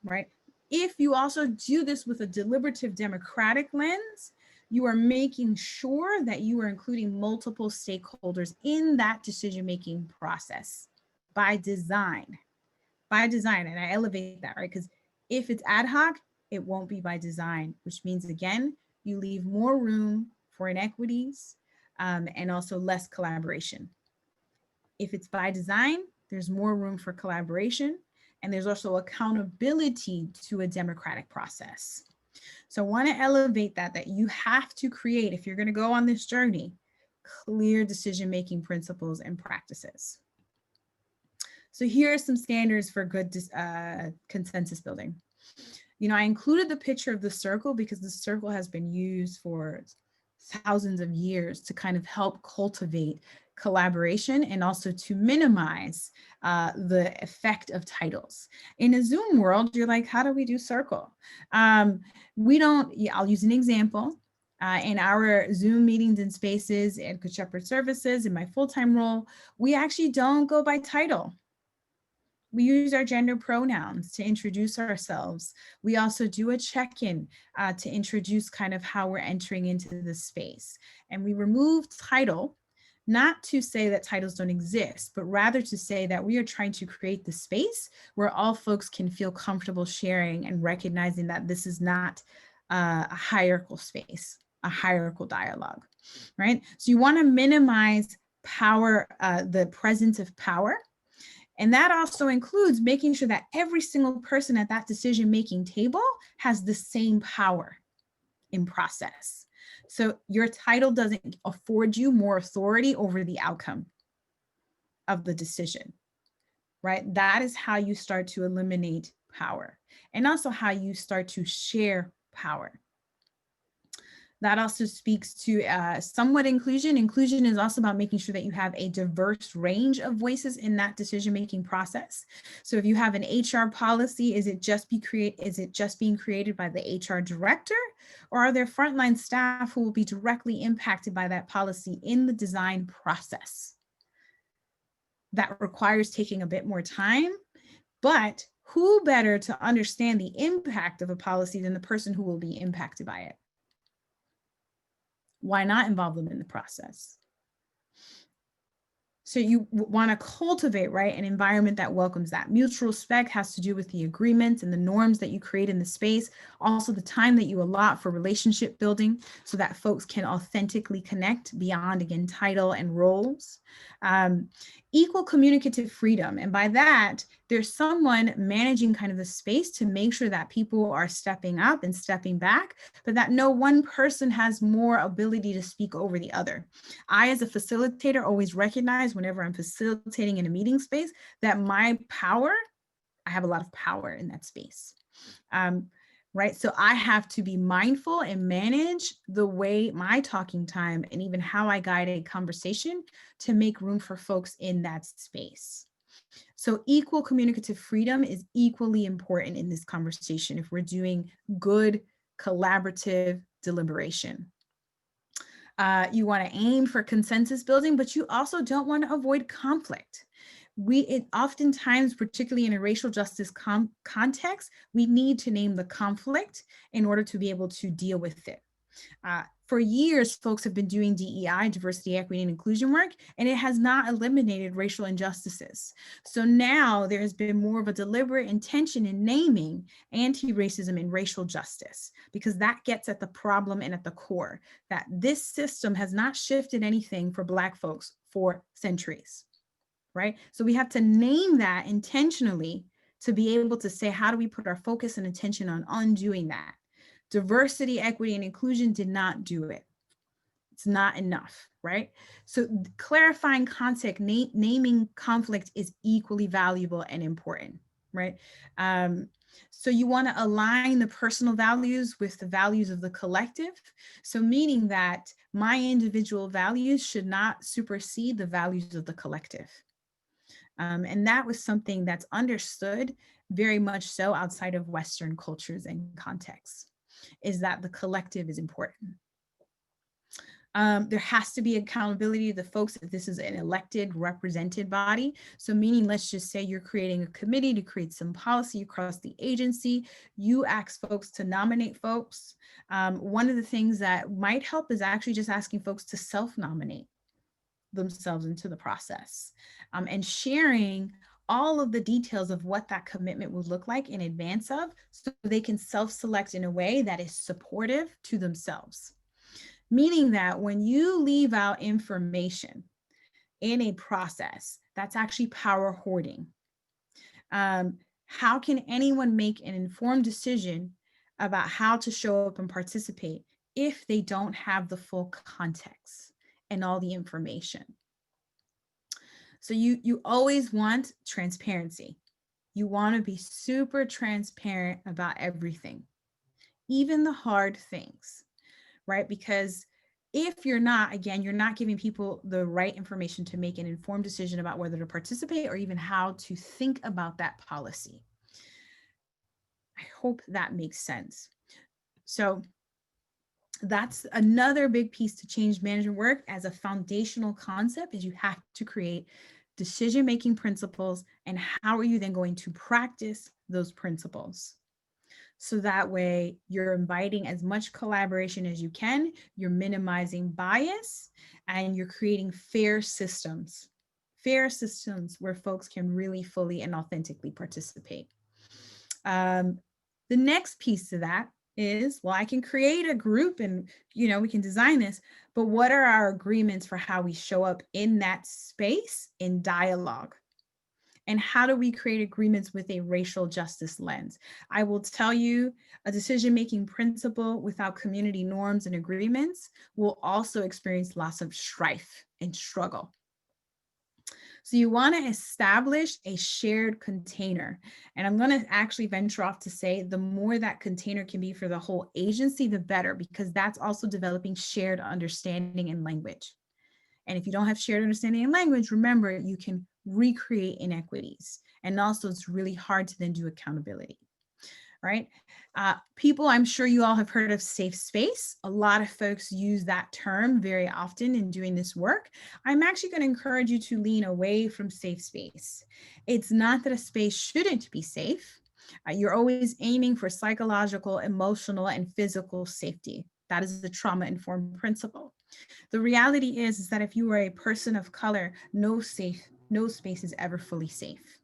[SPEAKER 2] right? If you also do this with a deliberative democratic lens, you are making sure that you are including multiple stakeholders in that decision-making process by design. And I elevate that, right? Because if it's ad hoc, it won't be by design, which means, again, you leave more room for inequities and also less collaboration. If it's by design, there's more room for collaboration, and there's also accountability to a democratic process. So I want to elevate that you have to create, if you're going to go on this journey, clear decision-making principles and practices. So here are some standards for good consensus building. I included the picture of the circle because the circle has been used for thousands of years to kind of help cultivate collaboration and also to minimize the effect of titles. In a Zoom world, you're like, how do we do circle? We don't, I'll use an example. In our Zoom meetings and spaces at Good Shepherd Services, in my full-time role, we actually don't go by title. We use our gender pronouns to introduce ourselves. We also do a check-in to introduce kind of how we're entering into the space. And we remove title, not to say that titles don't exist, but rather to say that we are trying to create the space where all folks can feel comfortable sharing and recognizing that this is not a hierarchical space, a hierarchical dialogue, right? So you want to minimize power, the presence of power. And that also includes making sure that every single person at that decision-making table has the same power in process. So your title doesn't afford you more authority over the outcome of the decision, right? That is how you start to eliminate power, and also how you start to share power. That also speaks to somewhat inclusion. Inclusion is also about making sure that you have a diverse range of voices in that decision-making process. So if you have an HR policy, is it just being created by the HR director, or are there frontline staff who will be directly impacted by that policy in the design process? That requires taking a bit more time, but Who better to understand the impact of a policy than the person who will be impacted by it? Why not involve them in the process? So you want to cultivate, right, an environment that welcomes that. Mutual respect has to do with the agreements and the norms that you create in the space, also the time that you allot for relationship building so that folks can authentically connect beyond, again, title and roles. Equal communicative freedom. And by that, there's someone managing kind of the space to make sure that people are stepping up and stepping back, but that no one person has more ability to speak over the other. I, as a facilitator, always recognize whenever I'm facilitating in a meeting space that my power, I have a lot of power in that space. Right? So I have to be mindful and manage the way my talking time and even how I guide a conversation to make room for folks in that space. So equal communicative freedom is equally important in this conversation if we're doing good collaborative deliberation. You want to aim for consensus building, but you also don't want to avoid conflict. Oftentimes, particularly in a racial justice context, we need to name the conflict in order to be able to deal with it. For years, folks have been doing DEI, diversity, equity, and inclusion work, and it has not eliminated racial injustices. So now there has been more of a deliberate intention in naming anti-racism and racial justice, because that gets at the problem and at the core, that this system has not shifted anything for Black folks for centuries, right? So we have to name that intentionally to be able to say, how do we put our focus and attention on undoing that? Diversity, equity, and inclusion did not do it. It's not enough, right? So clarifying context, naming conflict is equally valuable and important, right? So you want to align the personal values with the values of the collective. So meaning that my individual values should not supersede the values of the collective. And that was something that's understood very much so outside of Western cultures and contexts, is that the collective is important. There has to be accountability to the folks if this is an elected, represented body. So meaning, let's just say you're creating a committee to create some policy across the agency. You ask folks to nominate folks. One of the things that might help is actually just asking folks to self-nominate themselves into the process, and sharing all of the details of what that commitment would look like in advance of, so they can self-select in a way that is supportive to themselves. Meaning that when you leave out information in a process, that's actually power hoarding. How can anyone make an informed decision about how to show up and participate if they don't have the full context and all the information? So you always want transparency. You want to be super transparent about everything, even the hard things, right? Because if you're not, again, you're not giving people the right information to make an informed decision about whether to participate or even how to think about that policy. I hope that makes sense. So that's another big piece to change management work as a foundational concept, is you have to create decision-making principles, and how are you then going to practice those principles? So that way you're inviting as much collaboration as you can, you're minimizing bias, and you're creating fair systems where folks can really fully and authentically participate. The next piece to that is, well, I can create a group and, we can design this, but what are our agreements for how we show up in that space in dialogue? And how do we create agreements with a racial justice lens? I will tell you, a decision-making principle without community norms and agreements will also experience lots of strife and struggle. So you want to establish a shared container. And I'm going to actually venture off to say the more that container can be for the whole agency, the better, because that's also developing shared understanding and language. And if you don't have shared understanding and language, remember, you can recreate inequities. And also it's really hard to then do accountability. right? People, I'm sure you all have heard of safe space. A lot of folks use that term very often in doing this work. I'm actually going to encourage you to lean away from safe space. It's not that a space shouldn't be safe. You're always aiming for psychological, emotional, and physical safety. That is the trauma-informed principle. The reality is that if you are a person of color, no space is ever fully safe.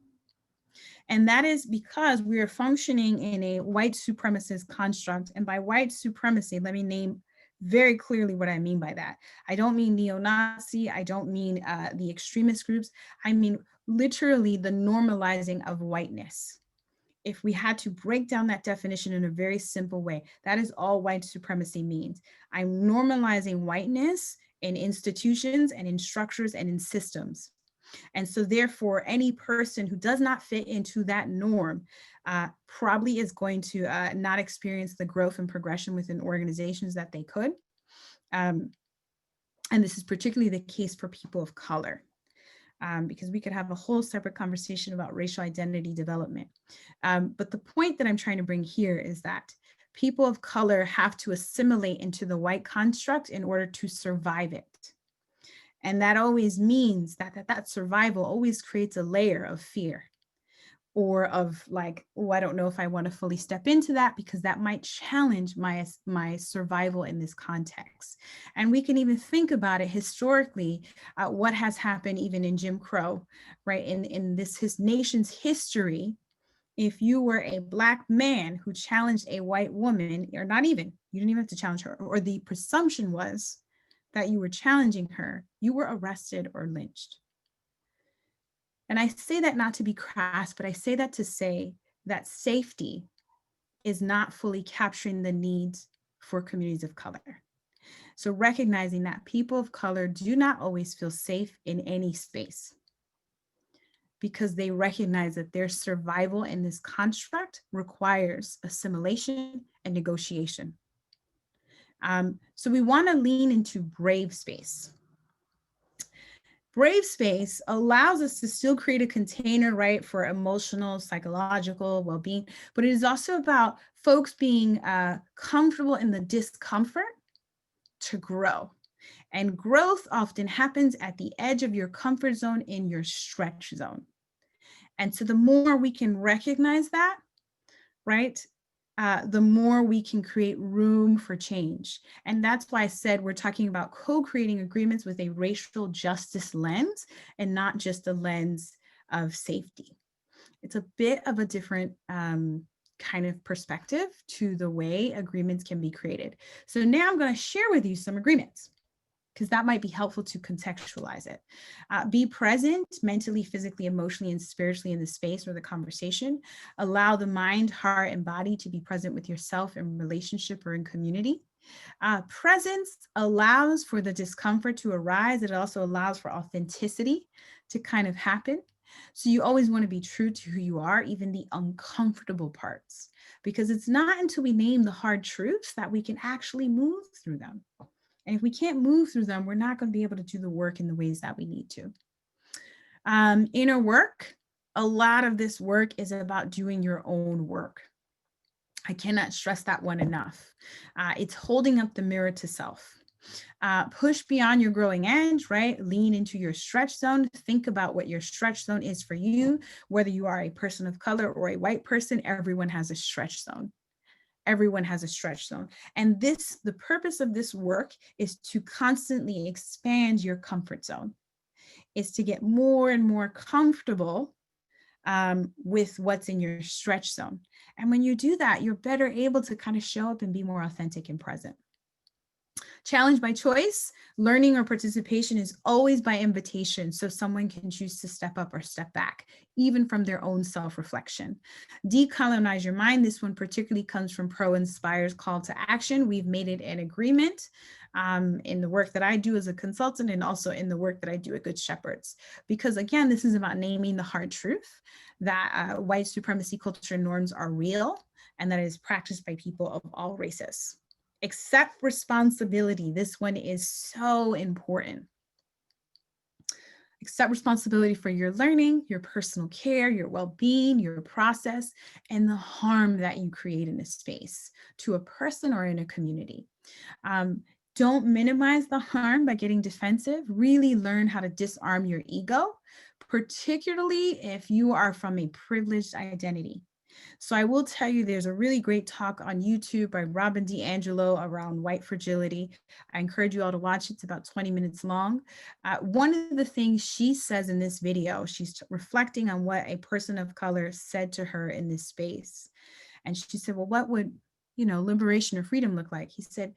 [SPEAKER 2] And that is because we are functioning in a white supremacist construct. And by white supremacy, let me name very clearly what I mean by that. I don't mean neo-Nazi. I don't mean the extremist groups. I mean literally the normalizing of whiteness. If we had to break down that definition in a very simple way, that is all white supremacy means. I'm normalizing whiteness in institutions and in structures and in systems. And so therefore, any person who does not fit into that norm probably is going to not experience the growth and progression within organizations that they could. And this is particularly the case for people of color. Because we could have a whole separate conversation about racial identity development. But the point that I'm trying to bring here is that people of color have to assimilate into the white construct in order to survive it. And that always means that survival always creates a layer of fear or of like, oh, I don't know if I want to fully step into that because that might challenge my survival in this context. And we can even think about it historically, what has happened even in Jim Crow, right? In his nation's history, if you were a Black man who challenged a white woman, or not even, you didn't even have to challenge her, or the presumption was that you were challenging her, you were arrested or lynched. And I say that not to be crass, but I say that to say that safety is not fully capturing the needs for communities of color. So recognizing that people of color do not always feel safe in any space because they recognize that their survival in this construct requires assimilation and negotiation. So we want to lean into brave space. Brave space allows us to still create a container, right, for emotional, psychological well-being, but it is also about folks being comfortable in the discomfort to grow. And growth often happens at the edge of your comfort zone in your stretch zone. And so the more we can recognize that, right, the more we can create room for change. And that's why I said we're talking about co-creating agreements with a racial justice lens and not just a lens of safety. It's a bit of a different kind of perspective to the way agreements can be created. So now I'm going to share with you some agreements, because that might be helpful to contextualize it. Be present mentally, physically, emotionally, and spiritually in the space or the conversation. Allow the mind, heart, and body to be present with yourself in relationship or in community. Presence allows for the discomfort to arise. It also allows for authenticity to kind of happen. So you always want to be true to who you are, even the uncomfortable parts, because it's not until we name the hard truths that we can actually move through them. And if we can't move through them, we're not going to be able to do the work in the ways that we need to. Inner work, a lot of this work is about doing your own work. I cannot stress that one enough. It's holding up the mirror to self. Push beyond your growing edge, right? Lean into your stretch zone. Think about what your stretch zone is for you. Whether you are a person of color or a white person, everyone has a stretch zone. Everyone has a stretch zone. And the purpose of this work is to constantly expand your comfort zone, is to get more and more comfortable with what's in your stretch zone. And when you do that, you're better able to kind of show up and be more authentic and present. Challenge by choice, learning or participation is always by invitation, so someone can choose to step up or step back, even from their own self-reflection. Decolonize your mind. This one particularly comes from Pro Inspire's call to action. We've made it an agreement in the work that I do as a consultant and also in the work that I do at Good Shepherds. Because again, this is about naming the hard truth that white supremacy culture norms are real and that it is practiced by people of all races. Accept responsibility. This one is so important. Accept responsibility for your learning, your personal care, your well-being, your process, and the harm that you create in a space to a person or in a community. Don't minimize the harm by getting defensive. Really learn how to disarm your ego, particularly if you are from a privileged identity. So I will tell you, there's a really great talk on YouTube by Robin DiAngelo around white fragility. I encourage you all to watch it. It's about 20 minutes long. One of the things she says in this video, she's reflecting on what a person of color said to her in this space. And she said, well, what would, liberation or freedom look like? He said,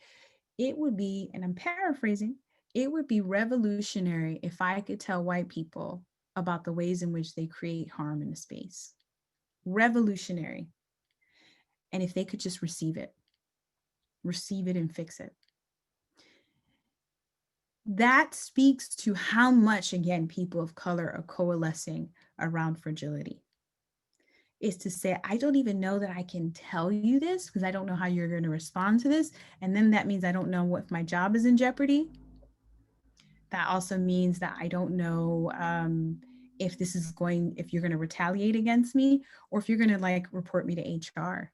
[SPEAKER 2] it would be, and I'm paraphrasing, it would be revolutionary if I could tell white people about the ways in which they create harm in a space. Revolutionary. And if they could just receive it and fix it. That speaks to how much, again, people of color are coalescing around fragility. Is to say, I don't even know that I can tell you this because I don't know how you're going to respond to this. And then that means I don't know if my job is in jeopardy. That also means that I don't know if you're going to retaliate against me, or if you're going to report me to HR.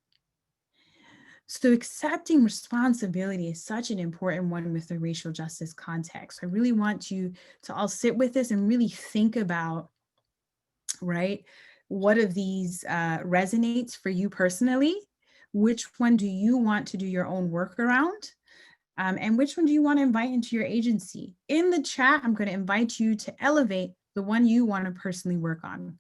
[SPEAKER 2] So accepting responsibility is such an important one with the racial justice context. I really want you to all sit with this and really think about, right? What of these resonates for you personally? Which one do you want to do your own work around? And which one do you want to invite into your agency? In the chat, I'm going to invite you to elevate the one you want to personally work on.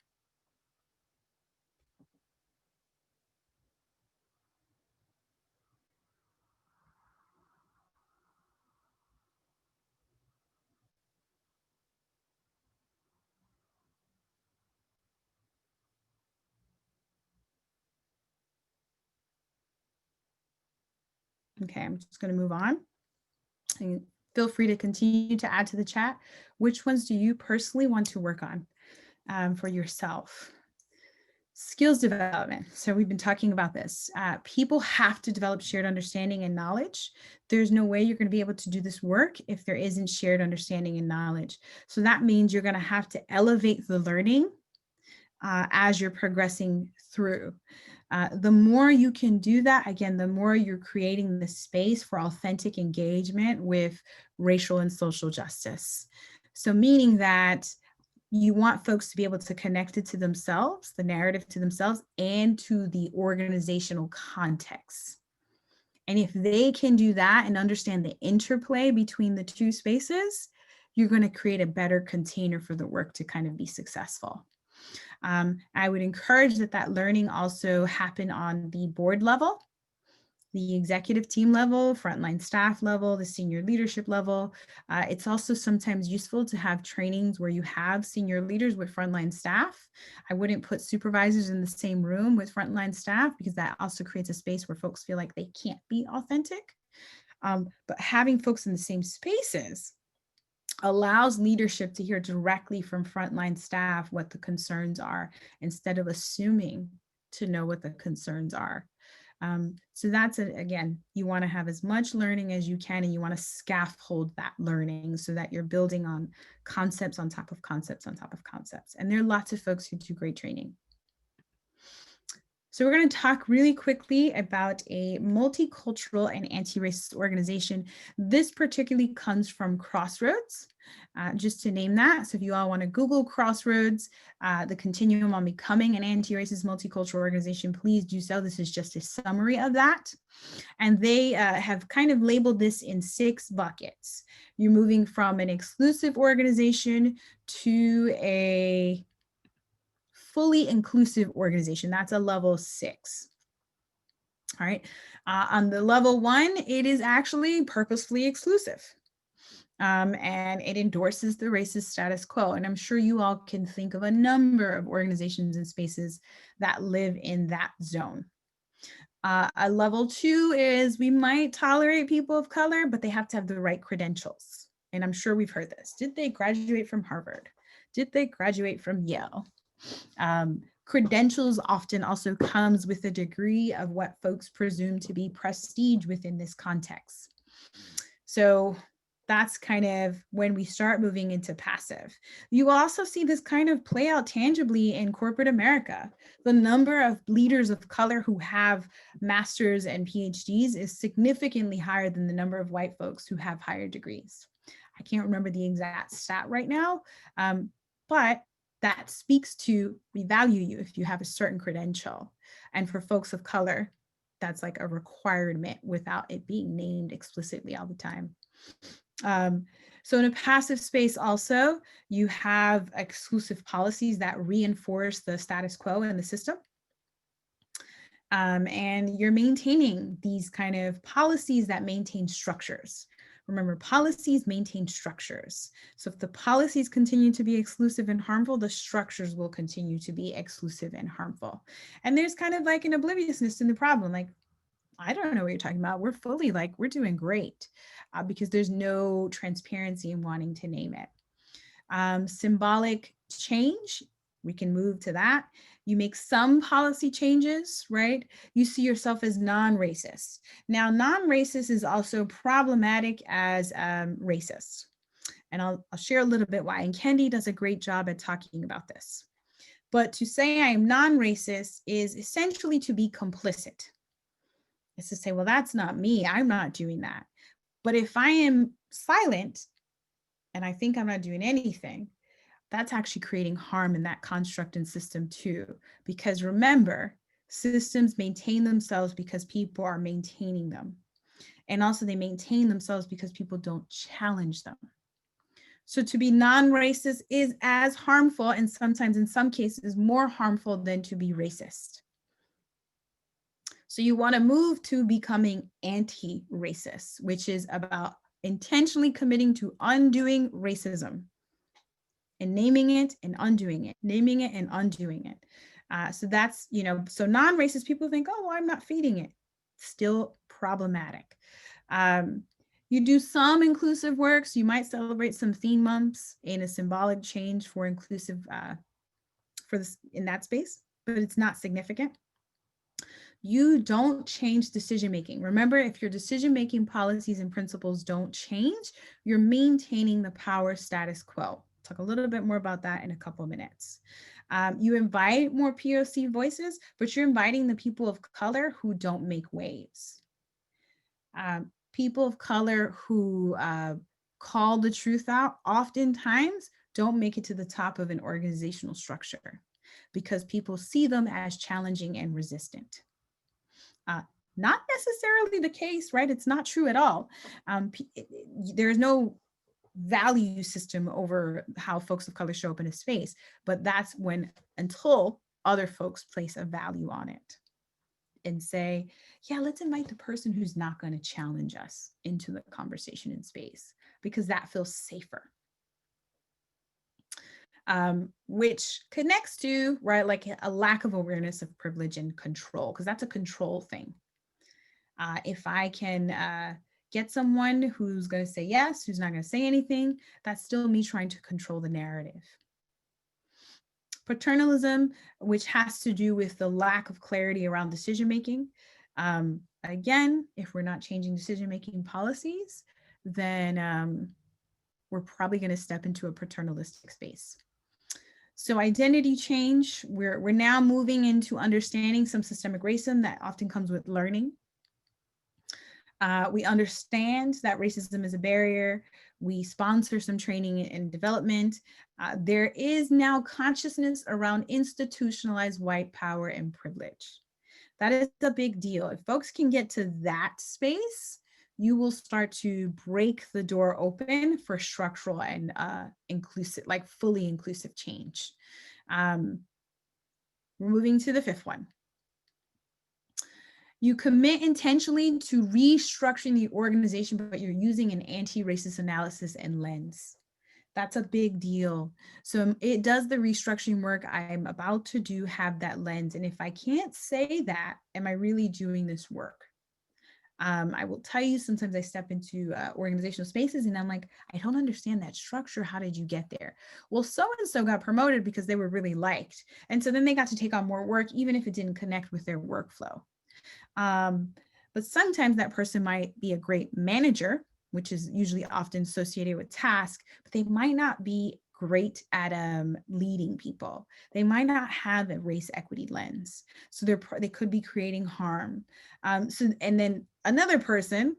[SPEAKER 2] Okay, I'm just going to move on. And feel free to continue to add to the chat. Which ones do you personally want to work on for yourself? Skills development. So we've been talking about this. People have to develop shared understanding and knowledge. There's no way you're going to be able to do this work if there isn't shared understanding and knowledge. So that means you're going to have to elevate the learning as you're progressing through. The more you can do that, again, the more you're creating the space for authentic engagement with racial and social justice. So meaning that you want folks to be able to connect it to themselves, the narrative to themselves, and to the organizational context. And if they can do that and understand the interplay between the two spaces, you're going to create a better container for the work to kind of be successful. I would encourage that learning also happen on the board level, the executive team level, frontline staff level, the senior leadership level. It's also sometimes useful to have trainings where you have senior leaders with frontline staff. I wouldn't put supervisors in the same room with frontline staff because that also creates a space where folks feel like they can't be authentic. But having folks in the same spaces allows leadership to hear directly from frontline staff what the concerns are instead of assuming to know what the concerns are. So that's it. Again, you want to have as much learning as you can, and you want to scaffold that learning so that you're building on concepts on top of concepts on top of concepts. And there are lots of folks who do great training. So we're going to talk really quickly about a multicultural and anti-racist organization. This particularly comes from Crossroads, just to name that. So if you all want to Google Crossroads, the continuum on becoming an anti-racist multicultural organization, please do so. This is just a summary of that. And they have kind of labeled this in 6 buckets. You're moving from an exclusive organization to a fully inclusive organization. That's a level 6. All right. On the level 1, it is actually purposefully exclusive. And it endorses the racist status quo. And I'm sure you all can think of a number of organizations and spaces that live in that zone. A level 2 is we might tolerate people of color, but they have to have the right credentials. And I'm sure we've heard this. Did they graduate from Harvard? Did they graduate from Yale? Credentials often also comes with a degree of what folks presume to be prestige within this context. So That's kind of when we start moving into passive. You also see this kind of play out tangibly in corporate America. The number of leaders of color who have masters and PhDs is significantly higher than the number of white folks who have higher degrees. I can't remember the exact stat right now, but that speaks to we value you if you have a certain credential. And for folks of color, that's like a requirement without it being named explicitly all the time. So in a passive space also, you have exclusive policies that reinforce the status quo in the system. And you're maintaining these kind of policies that maintain structures. Remember, policies maintain structures. So if the policies continue to be exclusive and harmful, the structures will continue to be exclusive and harmful. And there's kind of like an obliviousness in the problem. Like, I don't know what you're talking about. We're fully like, we're doing great because there's no transparency in wanting to name it. Symbolic change, we can move to that. You make some policy changes, right? You see yourself as non-racist. Now, non-racist is also problematic as racist. And I'll share a little bit why. And Kendi does a great job at talking about this. But to say I am non-racist is essentially to be complicit. It's to say, well, that's not me. I'm not doing that. But if I am silent and I think I'm not doing anything, that's actually creating harm in that construct and system too. Because remember, systems maintain themselves because people are maintaining them. And also they maintain themselves because people don't challenge them. So to be non-racist is as harmful and sometimes in some cases more harmful than to be racist. So you want to move to becoming anti-racist, which is about intentionally committing to undoing racism and naming it and undoing it, naming it and undoing it. So that's, so non-racist people think, oh, well, I'm not feeding it. Still problematic. You do some inclusive works. You might celebrate some theme months in a symbolic change for inclusive for this in that space, but it's not significant. You don't change decision-making. Remember, if your decision-making policies and principles don't change, you're maintaining the power status quo. Talk a little bit more about that in a couple of minutes. You invite more POC voices, but you're inviting the people of color who don't make waves. People of color who call the truth out oftentimes don't make it to the top of an organizational structure because people see them as challenging and resistant. Not necessarily the case, right? It's not true at all. There's no value system over how folks of color show up in a space, but that's when, until other folks place a value on it and say, yeah, let's invite the person who's not going to challenge us into the conversation in space because that feels safer. Which connects to, right, like a lack of awareness of privilege and control, because that's a control thing. If I can get someone who's going to say yes, who's not going to say anything, that's still me trying to control the narrative. Paternalism, which has to do with the lack of clarity around decision-making. Again, if we're not changing decision-making policies, then we're probably going to step into a paternalistic space. So identity change, we're now moving into understanding some systemic racism that often comes with learning. We understand that racism is a barrier. We sponsor some training and development. There is now consciousness around institutionalized white power and privilege. That is a big deal. If folks can get to that space, you will start to break the door open for structural and inclusive, like fully inclusive change. We're moving to the fifth one. You commit intentionally to restructuring the organization, but you're using an anti-racist analysis and lens. That's a big deal. So it does the restructuring work I'm about to do have that lens. And if I can't say that, am I really doing this work? I will tell you, sometimes I step into organizational spaces and I'm like, I don't understand that structure. How did you get there? Well, so-and-so got promoted because they were really liked. And so then they got to take on more work, even if it didn't connect with their workflow. But sometimes that person might be a great manager, which is usually often associated with task, but they might not be great at leading people. They might not have a race equity lens. So they could be creating harm. And then another person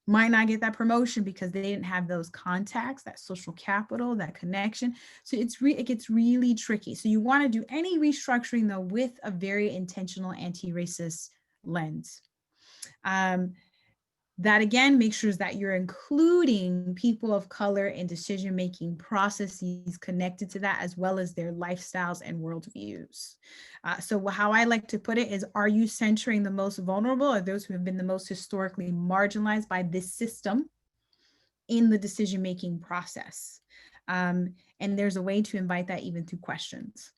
[SPEAKER 2] might not get that promotion because they didn't have those contacts, that social capital, that connection. So it gets really tricky. So you want to do any restructuring though with a very intentional anti-racist lens. That again, make sure that you're including people of color in decision-making processes connected to that, as well as their lifestyles and worldviews. So how I like to put it is, are you centering the most vulnerable or those who have been the most historically marginalized by this system in the decision-making process? And there's a way to invite that even through questions.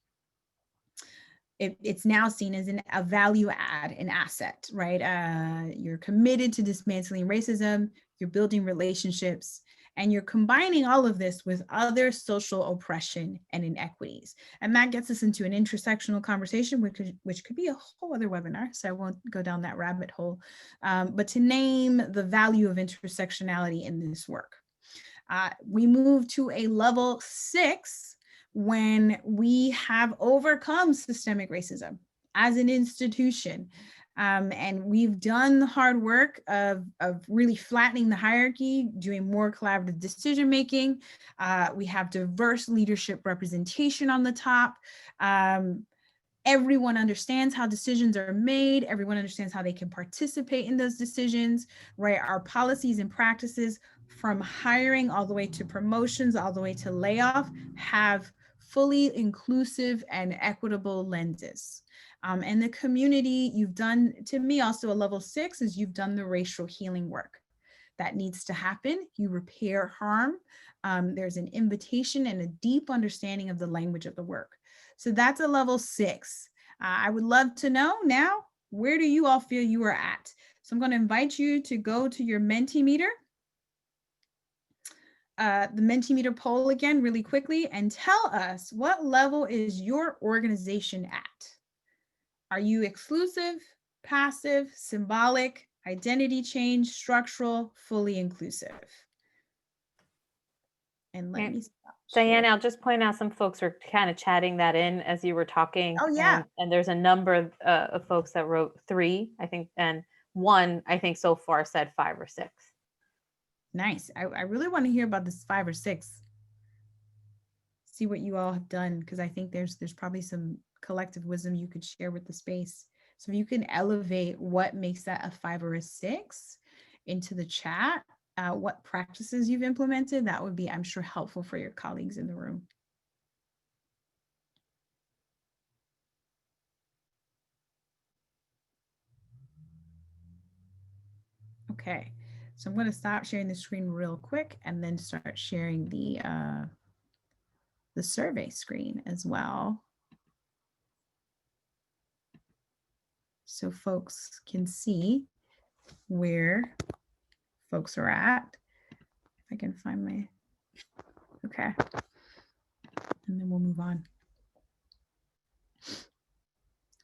[SPEAKER 2] It's now seen as a value add, an asset, right? You're committed to dismantling racism, you're building relationships, and you're combining all of this with other social oppression and inequities. And that gets us into an intersectional conversation, which could be a whole other webinar, so I won't go down that rabbit hole. But to name the value of intersectionality in this work. We move to a level 6 when we have overcome systemic racism as an institution. And we've done the hard work of really flattening the hierarchy, doing more collaborative decision-making. We have diverse leadership representation on the top. Everyone understands how decisions are made. Everyone understands how they can participate in those decisions, right? Our policies and practices, from hiring all the way to promotions, all the way to layoff, have fully inclusive and equitable lenses. And the community, you've done, to me, also a level 6 is you've done the racial healing work. That needs to happen. You repair harm. There's an invitation and a deep understanding of the language of the work. So that's a level 6. I would love to know now, where do you all feel you are at? So I'm going to invite you to go to your Mentimeter. The Mentimeter poll again really quickly, and tell us, what level is your organization at? Are you exclusive, passive, symbolic, identity change, structural, fully inclusive? And let me stop.
[SPEAKER 1] Diane, I'll just point out some folks are kind of chatting that in as you were talking.
[SPEAKER 2] Oh, yeah.
[SPEAKER 1] And there's a number of folks that wrote 3, I think, and 1, I think so far said 5 or 6.
[SPEAKER 2] Nice. I really want to hear about this 5 or 6. See what you all have done, because I think there's probably some collective wisdom you could share with the space. So if you can elevate what makes that a 5 or a 6 into the chat, what practices you've implemented, that would be, I'm sure, helpful for your colleagues in the room. Okay, so I'm going to stop sharing the screen real quick and then start sharing the survey screen as well, so folks can see where folks are at. If I can find my, okay, and then we'll move on.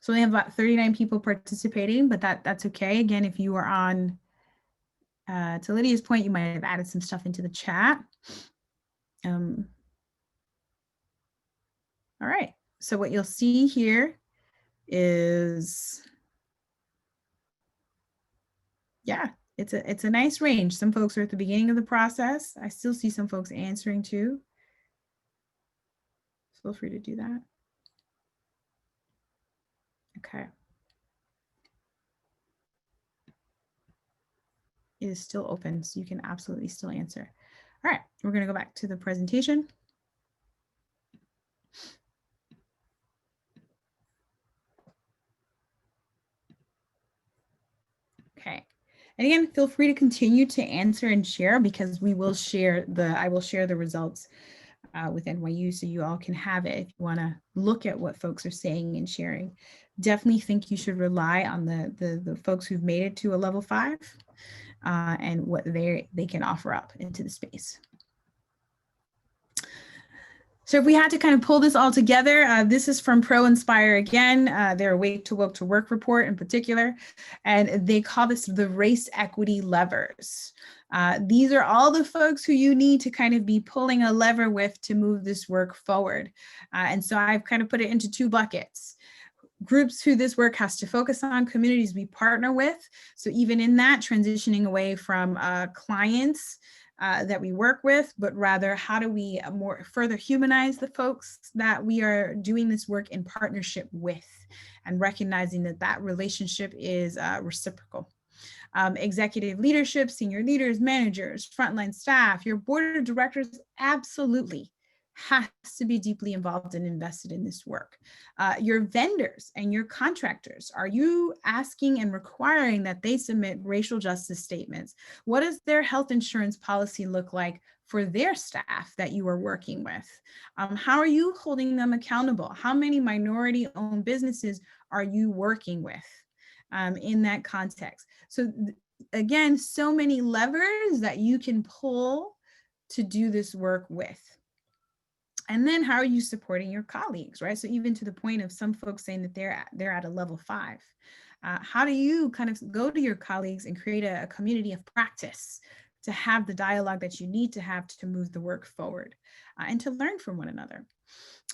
[SPEAKER 2] So we have about 39 people participating, but that's okay. Again, if you are on, to Lydia's point, you might have added some stuff into the chat. All right, so what you'll see here is, yeah, it's a nice range. Some folks are at the beginning of the process. I still see some folks answering too. Feel free to do that. Okay. It is still open, so you can absolutely still answer. All right, we're going to go back to the presentation. Okay. And again, feel free to continue to answer and share, because we will share I will share the results with NYU, so you all can have it if you want to look at what folks are saying and sharing. Definitely think you should rely on the folks who've made it to a level 5 and what they can offer up into the space. So if we had to kind of pull this all together, this is from ProInspire again, their Awake to Woke to Work report in particular, and they call this the race equity levers. These are all the folks who you need to kind of be pulling a lever with to move this work forward. And so I've kind of put it into two buckets. Groups who this work has to focus on, communities we partner with. So even in that, transitioning away from clients that we work with, but rather how do we more further humanize the folks that we are doing this work in partnership with, and recognizing that that relationship is reciprocal. Executive leadership, senior leaders, managers, frontline staff, your board of directors absolutely has to be deeply involved and invested in this work. Your vendors and your contractors, are you asking and requiring that they submit racial justice statements? What does their health insurance policy look like for their staff that you are working with? How are you holding them accountable? How many minority-owned businesses are you working with in that context? So again, so many levers that you can pull to do this work with. And then how are you supporting your colleagues, right? So even to the point of some folks saying that they're at a level 5. How do you kind of go to your colleagues and create a community of practice to have the dialogue that you need to have to move the work forward and to learn from one another?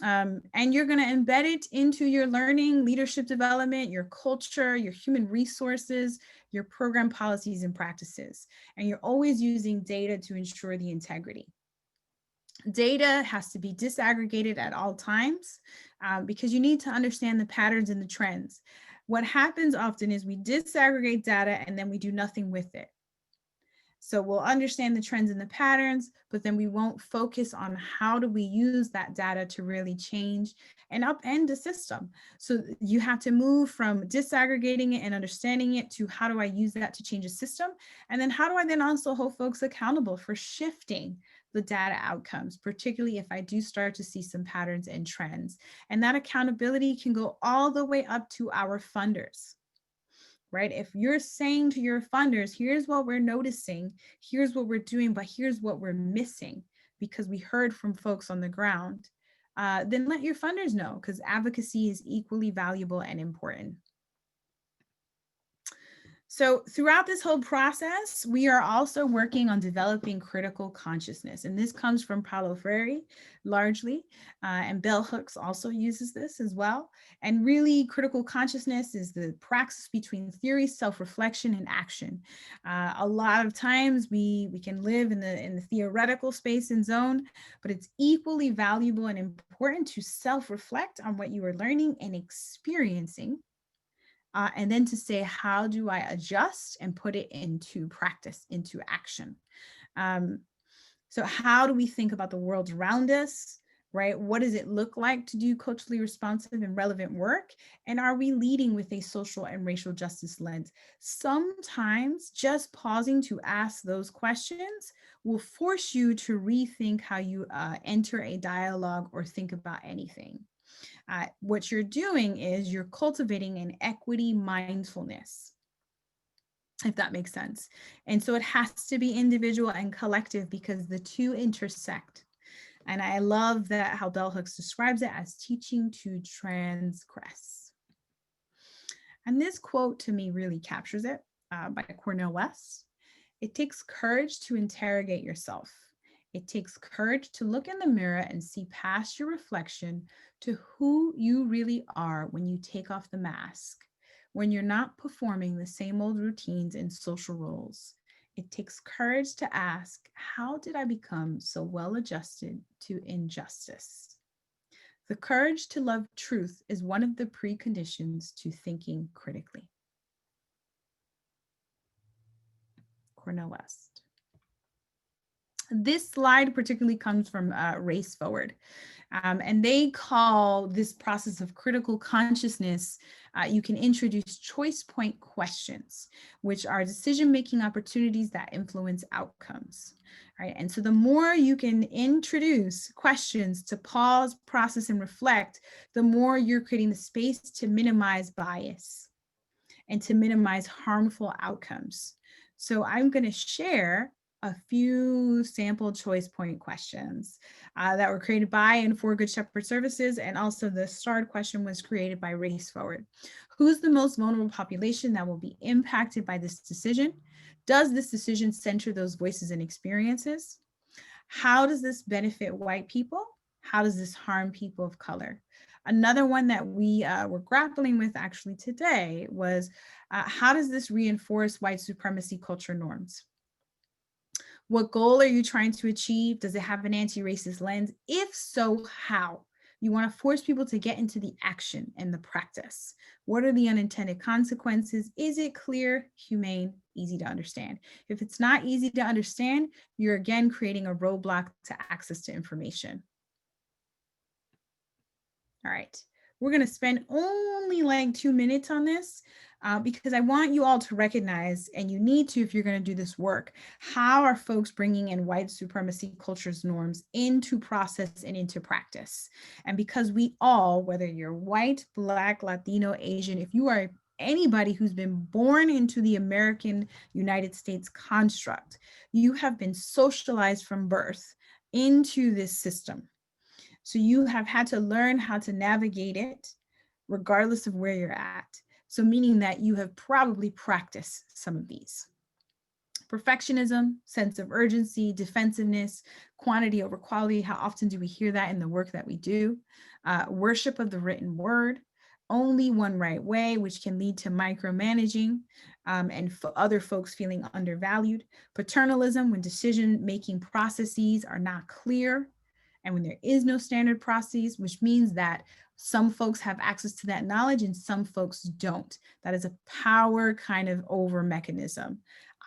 [SPEAKER 2] And you're going to embed it into your learning, leadership development, your culture, your human resources, your program policies and practices. And you're always using data to ensure the integrity. Data has to be disaggregated at all times because you need to understand the patterns and the trends. What happens often is we disaggregate data and then we do nothing with it. So we'll understand the trends and the patterns, but then we won't focus on how do we use that data to really change and upend the system. So you have to move from disaggregating it and understanding it to how do I use that to change a system? And then how do I then also hold folks accountable for shifting the data outcomes, particularly if I do start to see some patterns and trends. And that accountability can go all the way up to our funders. Right? If you're saying to your funders, here's what we're noticing, here's what we're doing, but here's what we're missing because we heard from folks on the ground, then let your funders know, because advocacy is equally valuable and important. So throughout this whole process, we are also working on developing critical consciousness. And this comes from Paulo Freire largely, and Bell Hooks also uses this as well. And really critical consciousness is the praxis between theory, self-reflection, and action. A lot of times we can live in the theoretical space and zone, but it's equally valuable and important to self-reflect on what you are learning and experiencing. And then to say, how do I adjust and put it into practice, into action? So how do we think about the world around us, right? What does it look like to do culturally responsive and relevant work? And are we leading with a social and racial justice lens? Sometimes just pausing to ask those questions will force you to rethink how you enter a dialogue or think about anything. What you're doing is you're cultivating an equity mindfulness, if that makes sense. And so it has to be individual and collective because the two intersect. And I love that how Bell Hooks describes it as teaching to transgress. And this quote to me really captures it by Cornel West. It takes courage to interrogate yourself. It takes courage to look in the mirror and see past your reflection to who you really are when you take off the mask, when you're not performing the same old routines and social roles. It takes courage to ask, how did I become so well adjusted to injustice? The courage to love truth is one of the preconditions to thinking critically. Cornel West. This slide particularly comes from Race Forward, and they call this process of critical consciousness, you can introduce choice point questions, which are decision-making opportunities that influence outcomes, right? And so the more you can introduce questions to pause, process, and reflect, the more you're creating the space to minimize bias and to minimize harmful outcomes. So I'm going to share a few sample choice point questions that were created by and for Good Shepherd Services. And also the starred question was created by Race Forward. Who's the most vulnerable population that will be impacted by this decision? Does this decision center those voices and experiences? How does this benefit white people? How does this harm people of color? Another one that we were grappling with actually today was how does this reinforce white supremacy culture norms? What goal are you trying to achieve? Does it have an anti-racist lens? If so, how? You want to force people to get into the action and the practice. What are the unintended consequences? Is it clear, humane, easy to understand? If it's not easy to understand, you're again creating a roadblock to access to information. All right, we're going to spend only like 2 minutes on this because I want you all to recognize, and you need to if you're going to do this work, how are folks bringing in white supremacy culture's norms into process and into practice? And because we all, whether you're white, Black, Latino, Asian, if you are anybody who's been born into the American United States construct, you have been socialized from birth into this system. So you have had to learn how to navigate it regardless of where you're at. So meaning that you have probably practiced some of these. Perfectionism, sense of urgency, defensiveness, quantity over quality. How often do we hear that in the work that we do? Worship of the written word, only one right way, which can lead to micromanaging and other folks feeling undervalued. Paternalism, when decision-making processes are not clear, and when there is no standard process, which means that some folks have access to that knowledge and some folks don't. That is a power kind of over mechanism.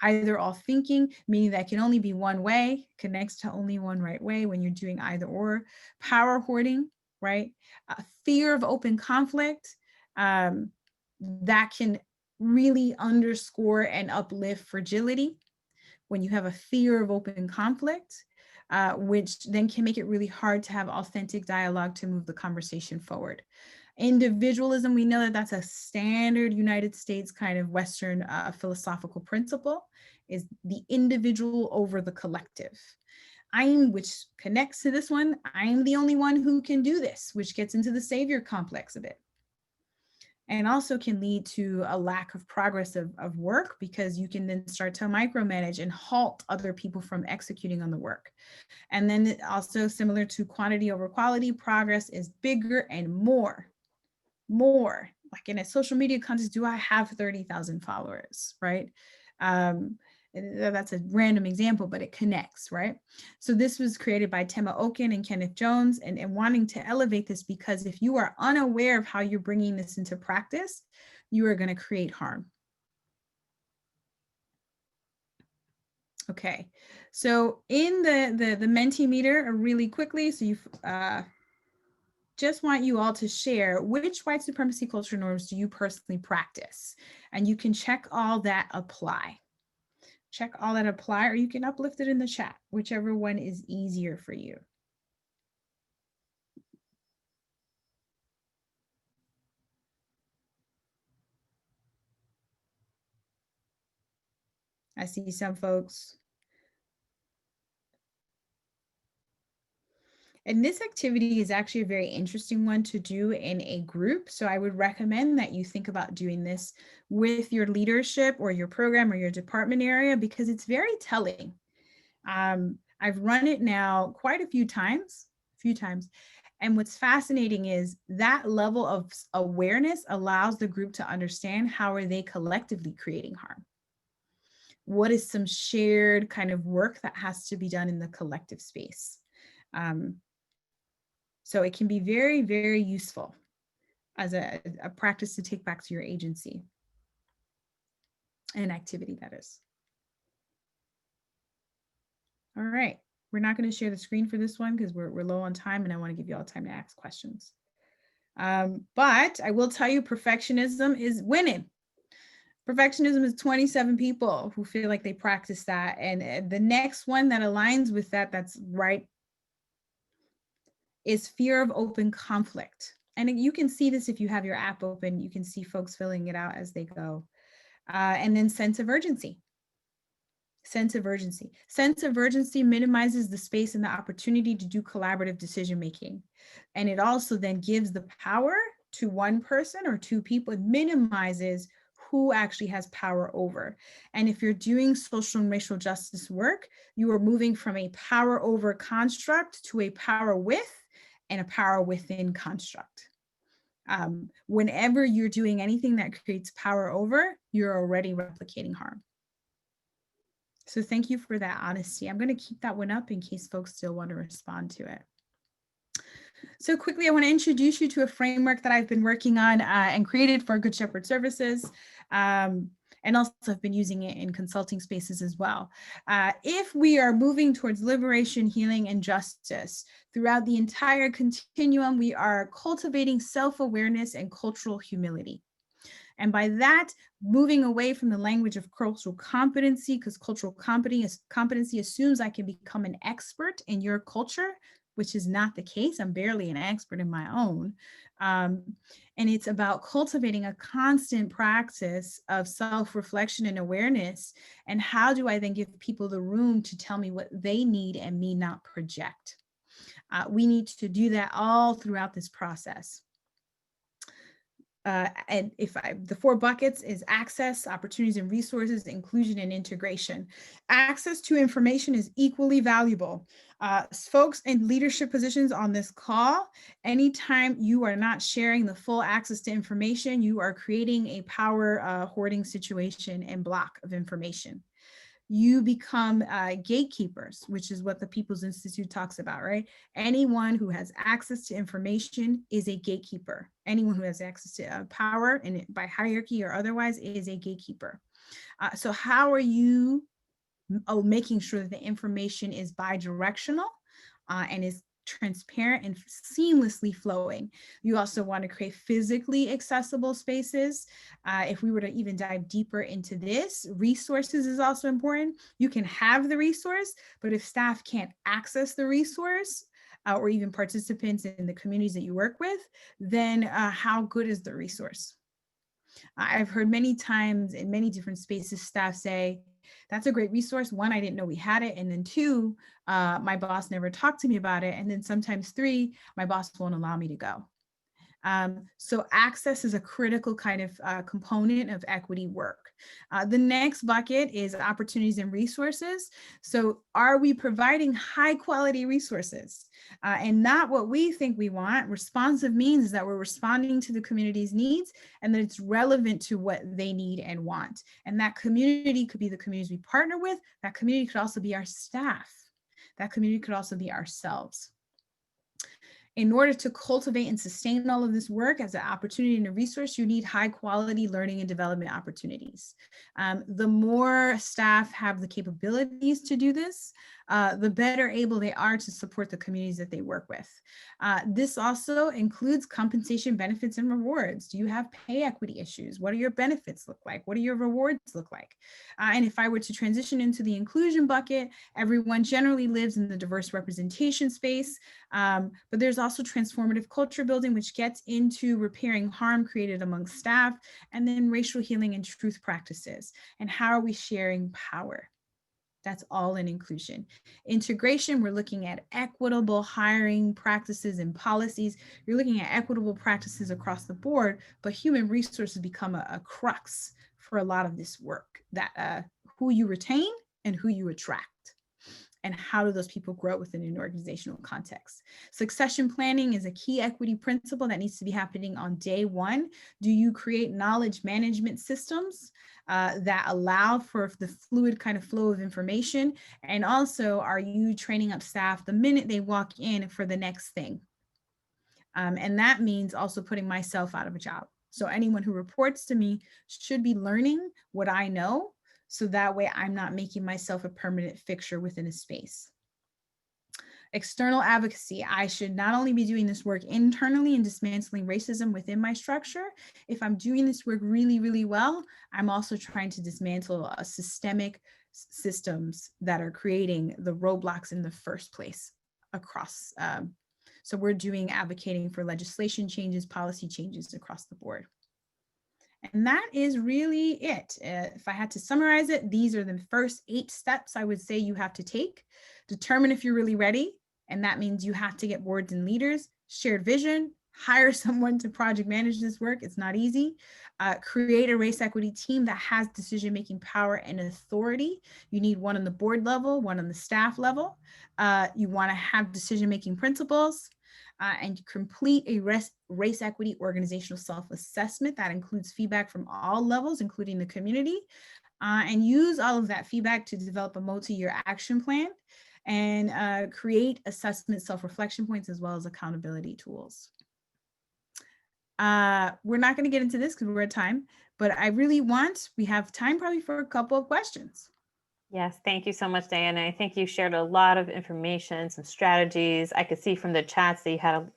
[SPEAKER 2] Either all thinking, meaning that can only be one way, connects to only one right way when you're doing either or. Power hoarding, right? Fear of open conflict, that can really underscore and uplift fragility when you have a fear of open conflict. Which then can make it really hard to have authentic dialogue to move the conversation forward. Individualism, we know that that's a standard United States kind of Western philosophical principle, is the individual over the collective. Which connects to this one, I'm the only one who can do this, which gets into the savior complex a bit. And also can lead to a lack of progress of work, because you can then start to micromanage and halt other people from executing on the work. And then also similar to quantity over quality, progress is bigger and more. Like in a social media context, do I have 30,000 followers, right? That's a random example, but it connects, right? So this was created by Tema Okun and Kenneth Jones, and wanting to elevate this, because if you are unaware of how you're bringing this into practice, you are going to create harm. Okay, so in the Mentimeter, really quickly, so you just want you all to share which white supremacy culture norms do you personally practice, and you can check all that apply. Check all that apply, or you can uplift it in the chat, whichever one is easier for you. I see some folks. And this activity is actually a very interesting one to do in a group. So I would recommend that you think about doing this with your leadership or your program or your department area, because it's very telling. I've run it now quite a few times. And what's fascinating is that level of awareness allows the group to understand how are they collectively creating harm. What is some shared kind of work that has to be done in the collective space? So it can be very, very useful as a practice to take back to your agency. An activity, that is. All right, we're not going to share the screen for this one because we're low on time, and I want to give you all time to ask questions. But I will tell you, perfectionism is winning. Perfectionism is 27 people who feel like they practice that. And the next one that aligns with that, that's right, is fear of open conflict. And you can see this if you have your app open, you can see folks filling it out as they go. And then sense of urgency. Sense of urgency. Sense of urgency minimizes the space and the opportunity to do collaborative decision-making. And it also then gives the power to one person or two people. It minimizes who actually has power over. And if you're doing social and racial justice work, you are moving from a power over construct to a power with and a power within construct. Whenever you're doing anything that creates power over, you're already replicating harm. So thank you for that honesty. I'm going to keep that one up in case folks still want to respond to it. So quickly, I want to introduce you to a framework that I've been working on and created for Good Shepherd Services. And also have been using it in consulting spaces as well. If we are moving towards liberation, healing, and justice throughout the entire continuum, we are cultivating self-awareness and cultural humility. And by that, moving away from the language of cultural competency, because cultural competency assumes I can become an expert in your culture, which is not the case. I'm barely an expert in my own. And it's about cultivating a constant practice of self-reflection and awareness. And how do I then give people the room to tell me what they need and me not project? We need to do that all throughout this process. And the 4 buckets is access, opportunities and resources, inclusion and integration. Access to information is equally valuable. Folks in leadership positions on this call, anytime you are not sharing the full access to information, you are creating a power hoarding situation and block of information. You become gatekeepers, which is what the People's Institute talks about, right? Anyone who has access to information is a gatekeeper. Anyone who has access to power, and by hierarchy or otherwise, is a gatekeeper. So how are you making sure that the information is bi-directional and is transparent and seamlessly flowing? You also want to create physically accessible spaces. If we were to even dive deeper into this, resources is also important. You can have the resource, but if staff can't access the resource, or even participants in the communities that you work with, then how good is the resource? I've heard many times in many different spaces, staff say, that's a great resource. 1, I didn't know we had it. And then 2, my boss never talked to me about it. And then sometimes 3, my boss won't allow me to go. So access is a critical kind of component of equity work. The next bucket is opportunities and resources. So are we providing high quality resources and not what we think we want? Responsive means that we're responding to the community's needs and that it's relevant to what they need and want. And that community could be the communities we partner with. That community could also be our staff. That community could also be ourselves. In order to cultivate and sustain all of this work as an opportunity and a resource, you need high quality learning and development opportunities. The more staff have the capabilities to do this, the better able they are to support the communities that they work with. This also includes compensation, benefits, and rewards. Do you have pay equity issues? What do your benefits look like? What do your rewards look like? And if I were to transition into the inclusion bucket, everyone generally lives in the diverse representation space, but there's also transformative culture building, which gets into repairing harm created among staff, and then racial healing and truth practices. And how are we sharing power? That's all in inclusion. Integration, we're looking at equitable hiring practices and policies. You're looking at equitable practices across the board, but human resources become a crux for a lot of this work, that who you retain and who you attract. And how do those people grow within an organizational context? Succession planning is a key equity principle that needs to be happening on day 1. Do you create knowledge management systems that allow for the fluid kind of flow of information? And also, are you training up staff the minute they walk in for the next thing? And that means also putting myself out of a job. So anyone who reports to me should be learning what I know, so that way I'm not making myself a permanent fixture within a space. External advocacy. I should not only be doing this work internally and dismantling racism within my structure. If I'm doing this work really, really well, I'm also trying to dismantle systemic systems that are creating the roadblocks in the first place across. So we're doing advocating for legislation changes, policy changes across the board. And that is really it. If I had to summarize it, these are the first 8 steps I would say you have to take. Determine if you're really ready. And that means you have to get boards and leaders, shared vision, hire someone to project manage this work. It's not easy. Create a race equity team that has decision-making power and authority. You need one on the board level, one on the staff level. You want to have decision-making principles. And complete a race equity organizational self-assessment that includes feedback from all levels, including the community, and use all of that feedback to develop a multi-year action plan and create assessment self-reflection points as well as accountability tools. We're not going to get into this because we're at time, but we have time probably for a couple of questions.
[SPEAKER 1] Yes, thank you so much, Diana. I think you shared a lot of information, some strategies. I could see from the chats that you had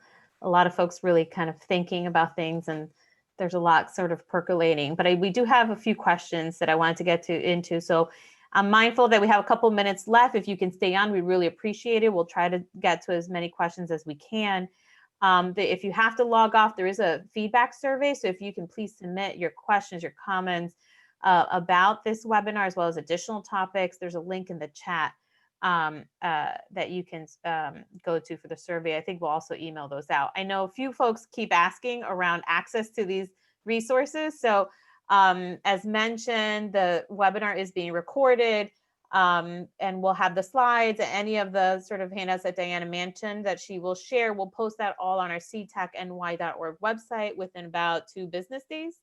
[SPEAKER 1] a lot of folks really kind of thinking about things, and there's a lot sort of percolating. But we do have a few questions that I wanted to get into. So I'm mindful that we have a couple minutes left. If you can stay on, we really appreciate it. We'll try to get to as many questions as we can. If you have to log off, there is a feedback survey. So if you can please submit your questions, your comments, about this webinar, as well as additional topics. There's a link in the chat that you can go to for the survey. I think we'll also email those out. I know a few folks keep asking around access to these resources. So as mentioned, the webinar is being recorded, and we'll have the slides, any of the sort of handouts that Diana mentioned that she will share. We'll post that all on our ctechny.org website within about 2 business days.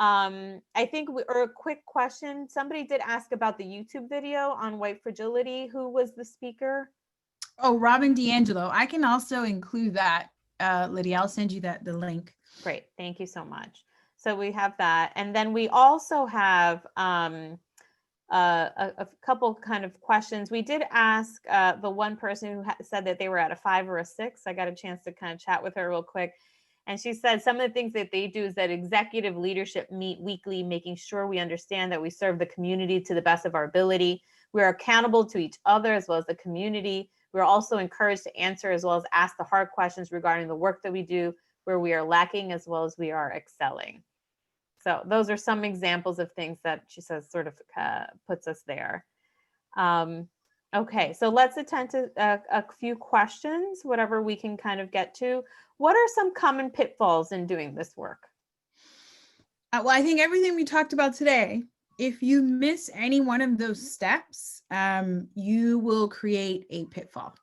[SPEAKER 1] I think or a quick question. Somebody did ask about the YouTube video on white fragility. Who was the speaker?
[SPEAKER 2] Oh, Robin D'Angelo. I can also include that, Lydia. I'll send you the link.
[SPEAKER 1] Great. Thank you so much. So we have that. And then we also have a couple kind of questions. We did ask the one person who said that they were at a 5 or a 6. I got a chance to kind of chat with her real quick. And she said some of the things that they do is that executive leadership meet weekly, making sure we understand that we serve the community to the best of our ability. We're accountable to each other as well as the community. We're also encouraged to answer as well as ask the hard questions regarding the work that we do, where we are lacking as well as we are excelling. So those are some examples of things that she says sort of puts us there. Okay, so let's attend to a few questions, whatever we can kind of get to. What are some common pitfalls in doing this work?
[SPEAKER 2] Well, I think everything we talked about today, if you miss any one of those steps, you will create a pitfall.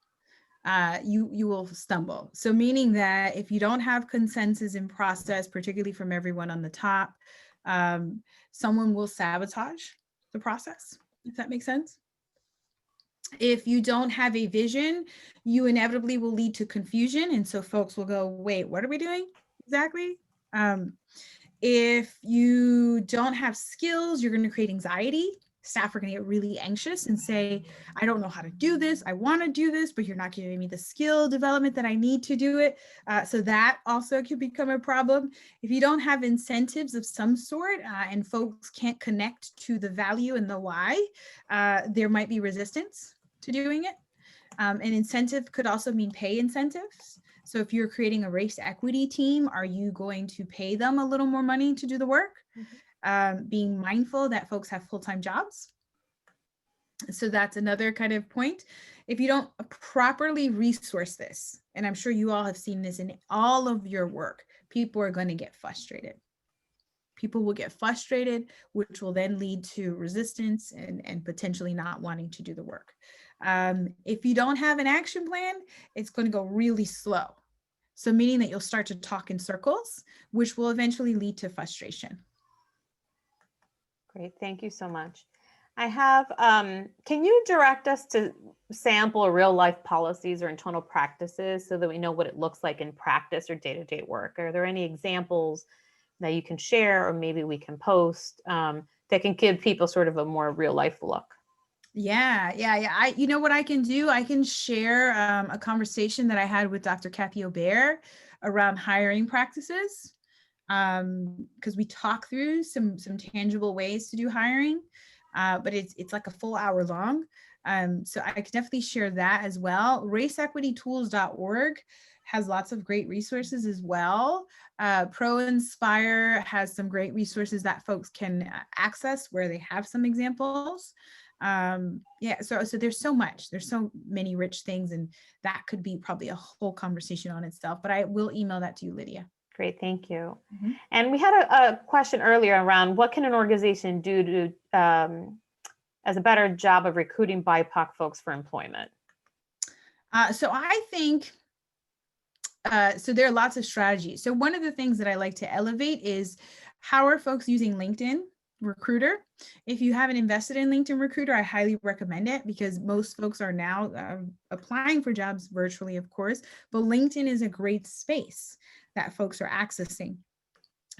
[SPEAKER 2] You will stumble. So meaning that if you don't have consensus in process, particularly from everyone on the top, someone will sabotage the process, if that makes sense. If you don't have a vision, you inevitably will lead to confusion. And so folks will go, wait, what are we doing exactly? If you don't have skills, you're going to create anxiety. Staff are going to get really anxious and say, I don't know how to do this. I want to do this, but you're not giving me the skill development that I need to do it. So that also could become a problem. If you don't have incentives of some sort and folks can't connect to the value and the why, there might be resistance to doing it. An incentive could also mean pay incentives. So if you're creating a race equity team, are you going to pay them a little more money to do the work? Mm-hmm. Being mindful that folks have full-time jobs. So that's another kind of point. If you don't properly resource this, and I'm sure you all have seen this in all of your work, people are going to get frustrated. People will get frustrated, which will then lead to resistance and potentially not wanting to do the work. If you don't have an action plan, it's going to go really slow. So meaning that you'll start to talk in circles, which will eventually lead to frustration.
[SPEAKER 1] Great, thank you so much. I have, can you direct us to sample real life policies or internal practices so that we know what it looks like in practice or day-to-day work? Are there any examples that you can share, or maybe we can post that can give people sort of a more real life look?
[SPEAKER 2] Yeah. You know what I can do? I can share a conversation that I had with Dr. Kathy Aubert around hiring practices, because we talk through some tangible ways to do hiring, but it's like a full hour long. So I could definitely share that as well. Raceequitytools.org has lots of great resources as well. ProInspire has some great resources that folks can access where they have some examples. Yeah, so there's so much, there's so many rich things, and that could be probably a whole conversation on itself, but I will email that to you, Lydia.
[SPEAKER 1] Great, thank you.
[SPEAKER 2] Mhm.
[SPEAKER 1] And we had a question earlier around what can an organization do to as a better job of recruiting BIPOC folks for employment?
[SPEAKER 2] So I think, so there are lots of strategies. So one of the things that I like to elevate is, how are folks using LinkedIn Recruiter? If you haven't invested in LinkedIn Recruiter, I highly recommend it, because most folks are now applying for jobs virtually, of course, but LinkedIn is a great space that folks are accessing.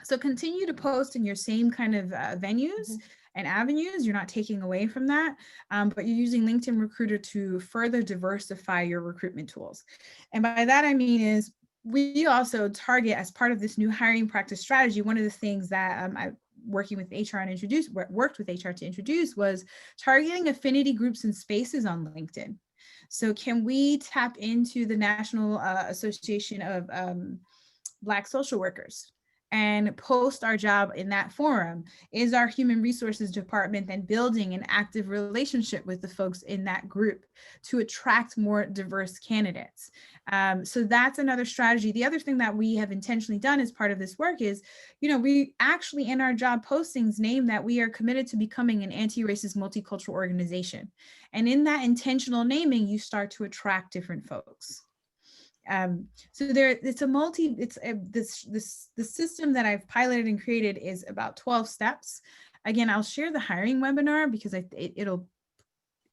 [SPEAKER 2] So continue to post in your same kind of venues and avenues. You're not taking away from that, but you're using LinkedIn Recruiter to further diversify your recruitment tools. And by that, I mean is, we also target, as part of this new hiring practice strategy, one of the things that I working with HR and worked with HR to introduce, was targeting affinity groups and spaces on LinkedIn. So can we tap into the National Association of Black Social Workers and post our job in that forum? Is our human resources department then building an active relationship with the folks in that group to attract more diverse candidates? So that's another strategy. The other thing that we have intentionally done as part of this work is, we actually in our job postings name that we are committed to becoming an anti-racist multicultural organization. And in that intentional naming, you start to attract different folks. So it's the system that I've piloted and created is about 12 steps. Again, I'll share the hiring webinar, because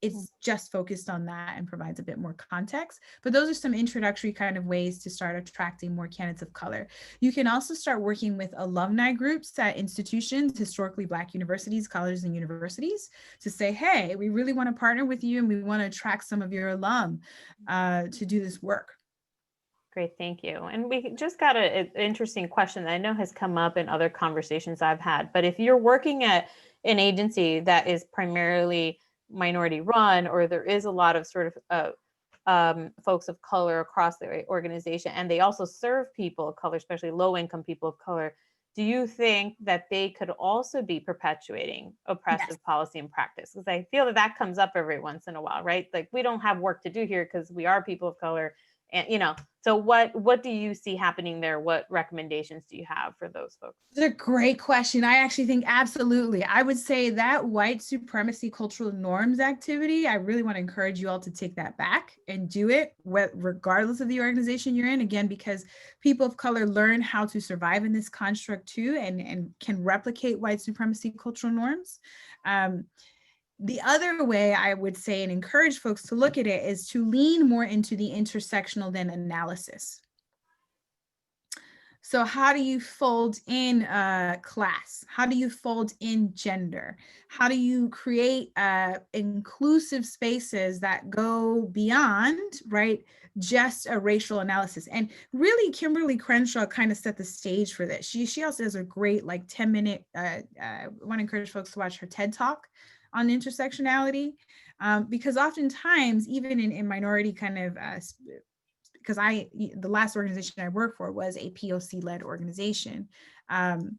[SPEAKER 2] it's just focused on that and provides a bit more context. But those are some introductory kind of ways to start attracting more candidates of color. You can also start working with alumni groups at institutions, historically Black universities, colleges, and universities, to say, hey, we really want to partner with you and we want to attract some of your alum to do this work.
[SPEAKER 1] Great, thank you. And we just got an interesting question that I know has come up in other conversations I've had. But if you're working at an agency that is primarily minority run, or there is a lot of sort of folks of color across the organization, and they also serve people of color, especially low income people of color, do you think that they could also be perpetuating oppressive policy and practice? Because I feel that comes up every once in a while, right? Like, we don't have work to do here because we are people of color. And so what do you see happening there? What recommendations do you have for those folks?
[SPEAKER 2] It's a great question. I actually think absolutely. I would say that white supremacy cultural norms activity, I really want to encourage you all to take that back and do it regardless of the organization you're in. Again, because people of color learn how to survive in this construct too, and can replicate white supremacy cultural norms. The other way I would say and encourage folks to look at it is to lean more into the intersectional than analysis. So how do you fold in class? How do you fold in gender? How do you create inclusive spaces that go beyond, right, just a racial analysis? And really, Kimberly Crenshaw kind of set the stage for this. She also has a great 10-minute, I want to encourage folks to watch her TED Talk on intersectionality, because oftentimes, even in minority kind of, because the last organization I worked for was a POC-led organization. And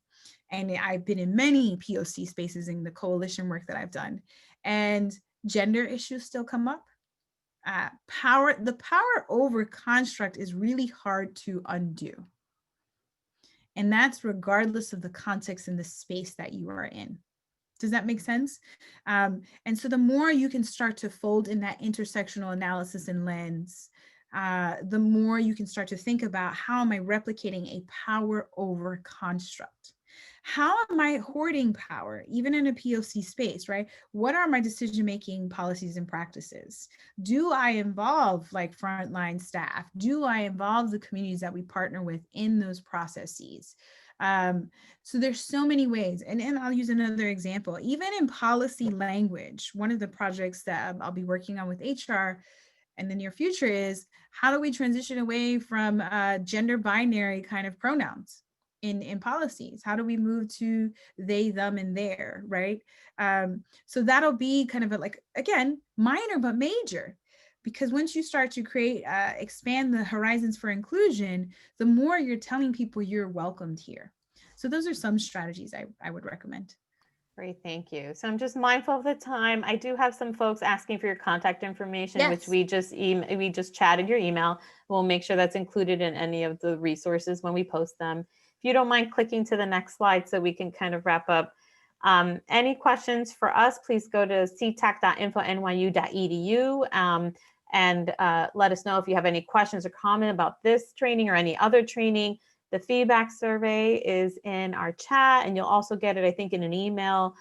[SPEAKER 2] I've been in many POC spaces in the coalition work that I've done, and gender issues still come up. The power over construct is really hard to undo. And that's regardless of the context and the space that you are in. Does that make sense? And so the more you can start to fold in that intersectional analysis and lens, the more you can start to think about, how am I replicating a power over construct? How am I hoarding power, even in a POC space, right? What are my decision-making policies and practices? Do I involve frontline staff? Do I involve the communities that we partner with in those processes? So there's so many ways. And I'll use another example. Even in policy language, one of the projects that I'll be working on with HR in the near future is, how do we transition away from gender binary kind of pronouns in policies? How do we move to they, them, and their, right? So that'll be kind of again, minor but major. Because once you start to expand the horizons for inclusion, the more you're telling people you're welcomed here. So those are some strategies I would recommend.
[SPEAKER 1] Great, thank you. So I'm just mindful of the time. I do have some folks asking for your contact information, which
[SPEAKER 2] Yes.
[SPEAKER 1] we just chatted your email. We'll make sure that's included in any of the resources when we post them. If you don't mind clicking to the next slide so we can kind of wrap up. Any questions for us, please go to ctac.info.nyu.edu and let us know if you have any questions or comment about this training or any other training. The feedback survey is in our chat, and you'll also get it, I think, in an email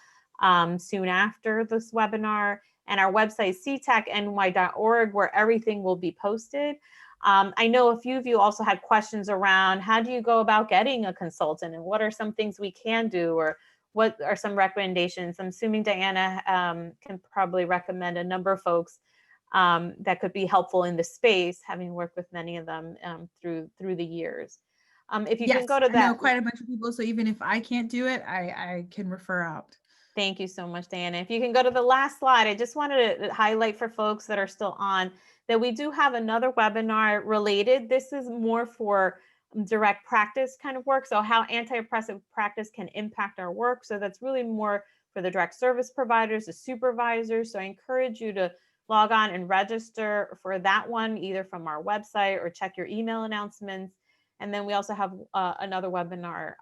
[SPEAKER 1] soon after this webinar. And our website is ctacny.org, where everything will be posted. I know a few of you also had questions around how do you go about getting a consultant, and what are some things we can do, or what are some recommendations? I'm assuming Diana can probably recommend a number of folks that could be helpful in the space, having worked with many of them through the years. If you can
[SPEAKER 2] Yes,
[SPEAKER 1] go to
[SPEAKER 2] I know
[SPEAKER 1] that.
[SPEAKER 2] quite a bunch of people, so even if I can't do it, I can refer out.
[SPEAKER 1] Thank you so much, Diana. If you can go to the last slide, I just wanted to highlight for folks that are still on that we do have another webinar related. This is more for direct practice kind of work. So how anti-oppressive practice can impact our work. So that's really more for the direct service providers, the supervisors. So I encourage you to log on and register for that one, either from our website or check your email announcements. And then we also have another webinar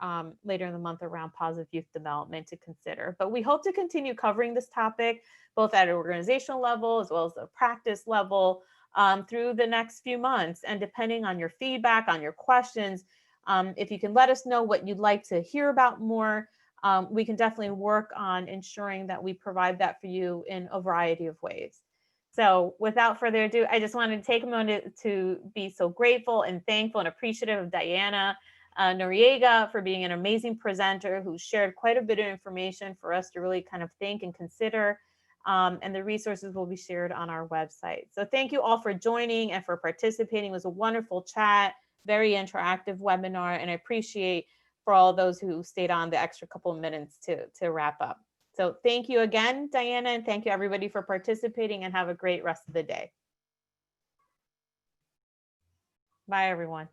[SPEAKER 1] later in the month around positive youth development to consider. But we hope to continue covering this topic, both at an organizational level as well as a practice level through the next few months. And depending on your feedback, on your questions, if you can let us know what you'd like to hear about more, we can definitely work on ensuring that we provide that for you in a variety of ways. So without further ado, I just wanted to take a moment to be so grateful and thankful and appreciative of Diana Noriega for being an amazing presenter who shared quite a bit of information for us to really kind of think and consider. And the resources will be shared on our website. So thank you all for joining and for participating. It was a wonderful chat, very interactive webinar, and I appreciate for all those who stayed on the extra couple of minutes to wrap up. So thank you again, Diana, and thank you everybody for participating, and have a great rest of the day. Bye, everyone.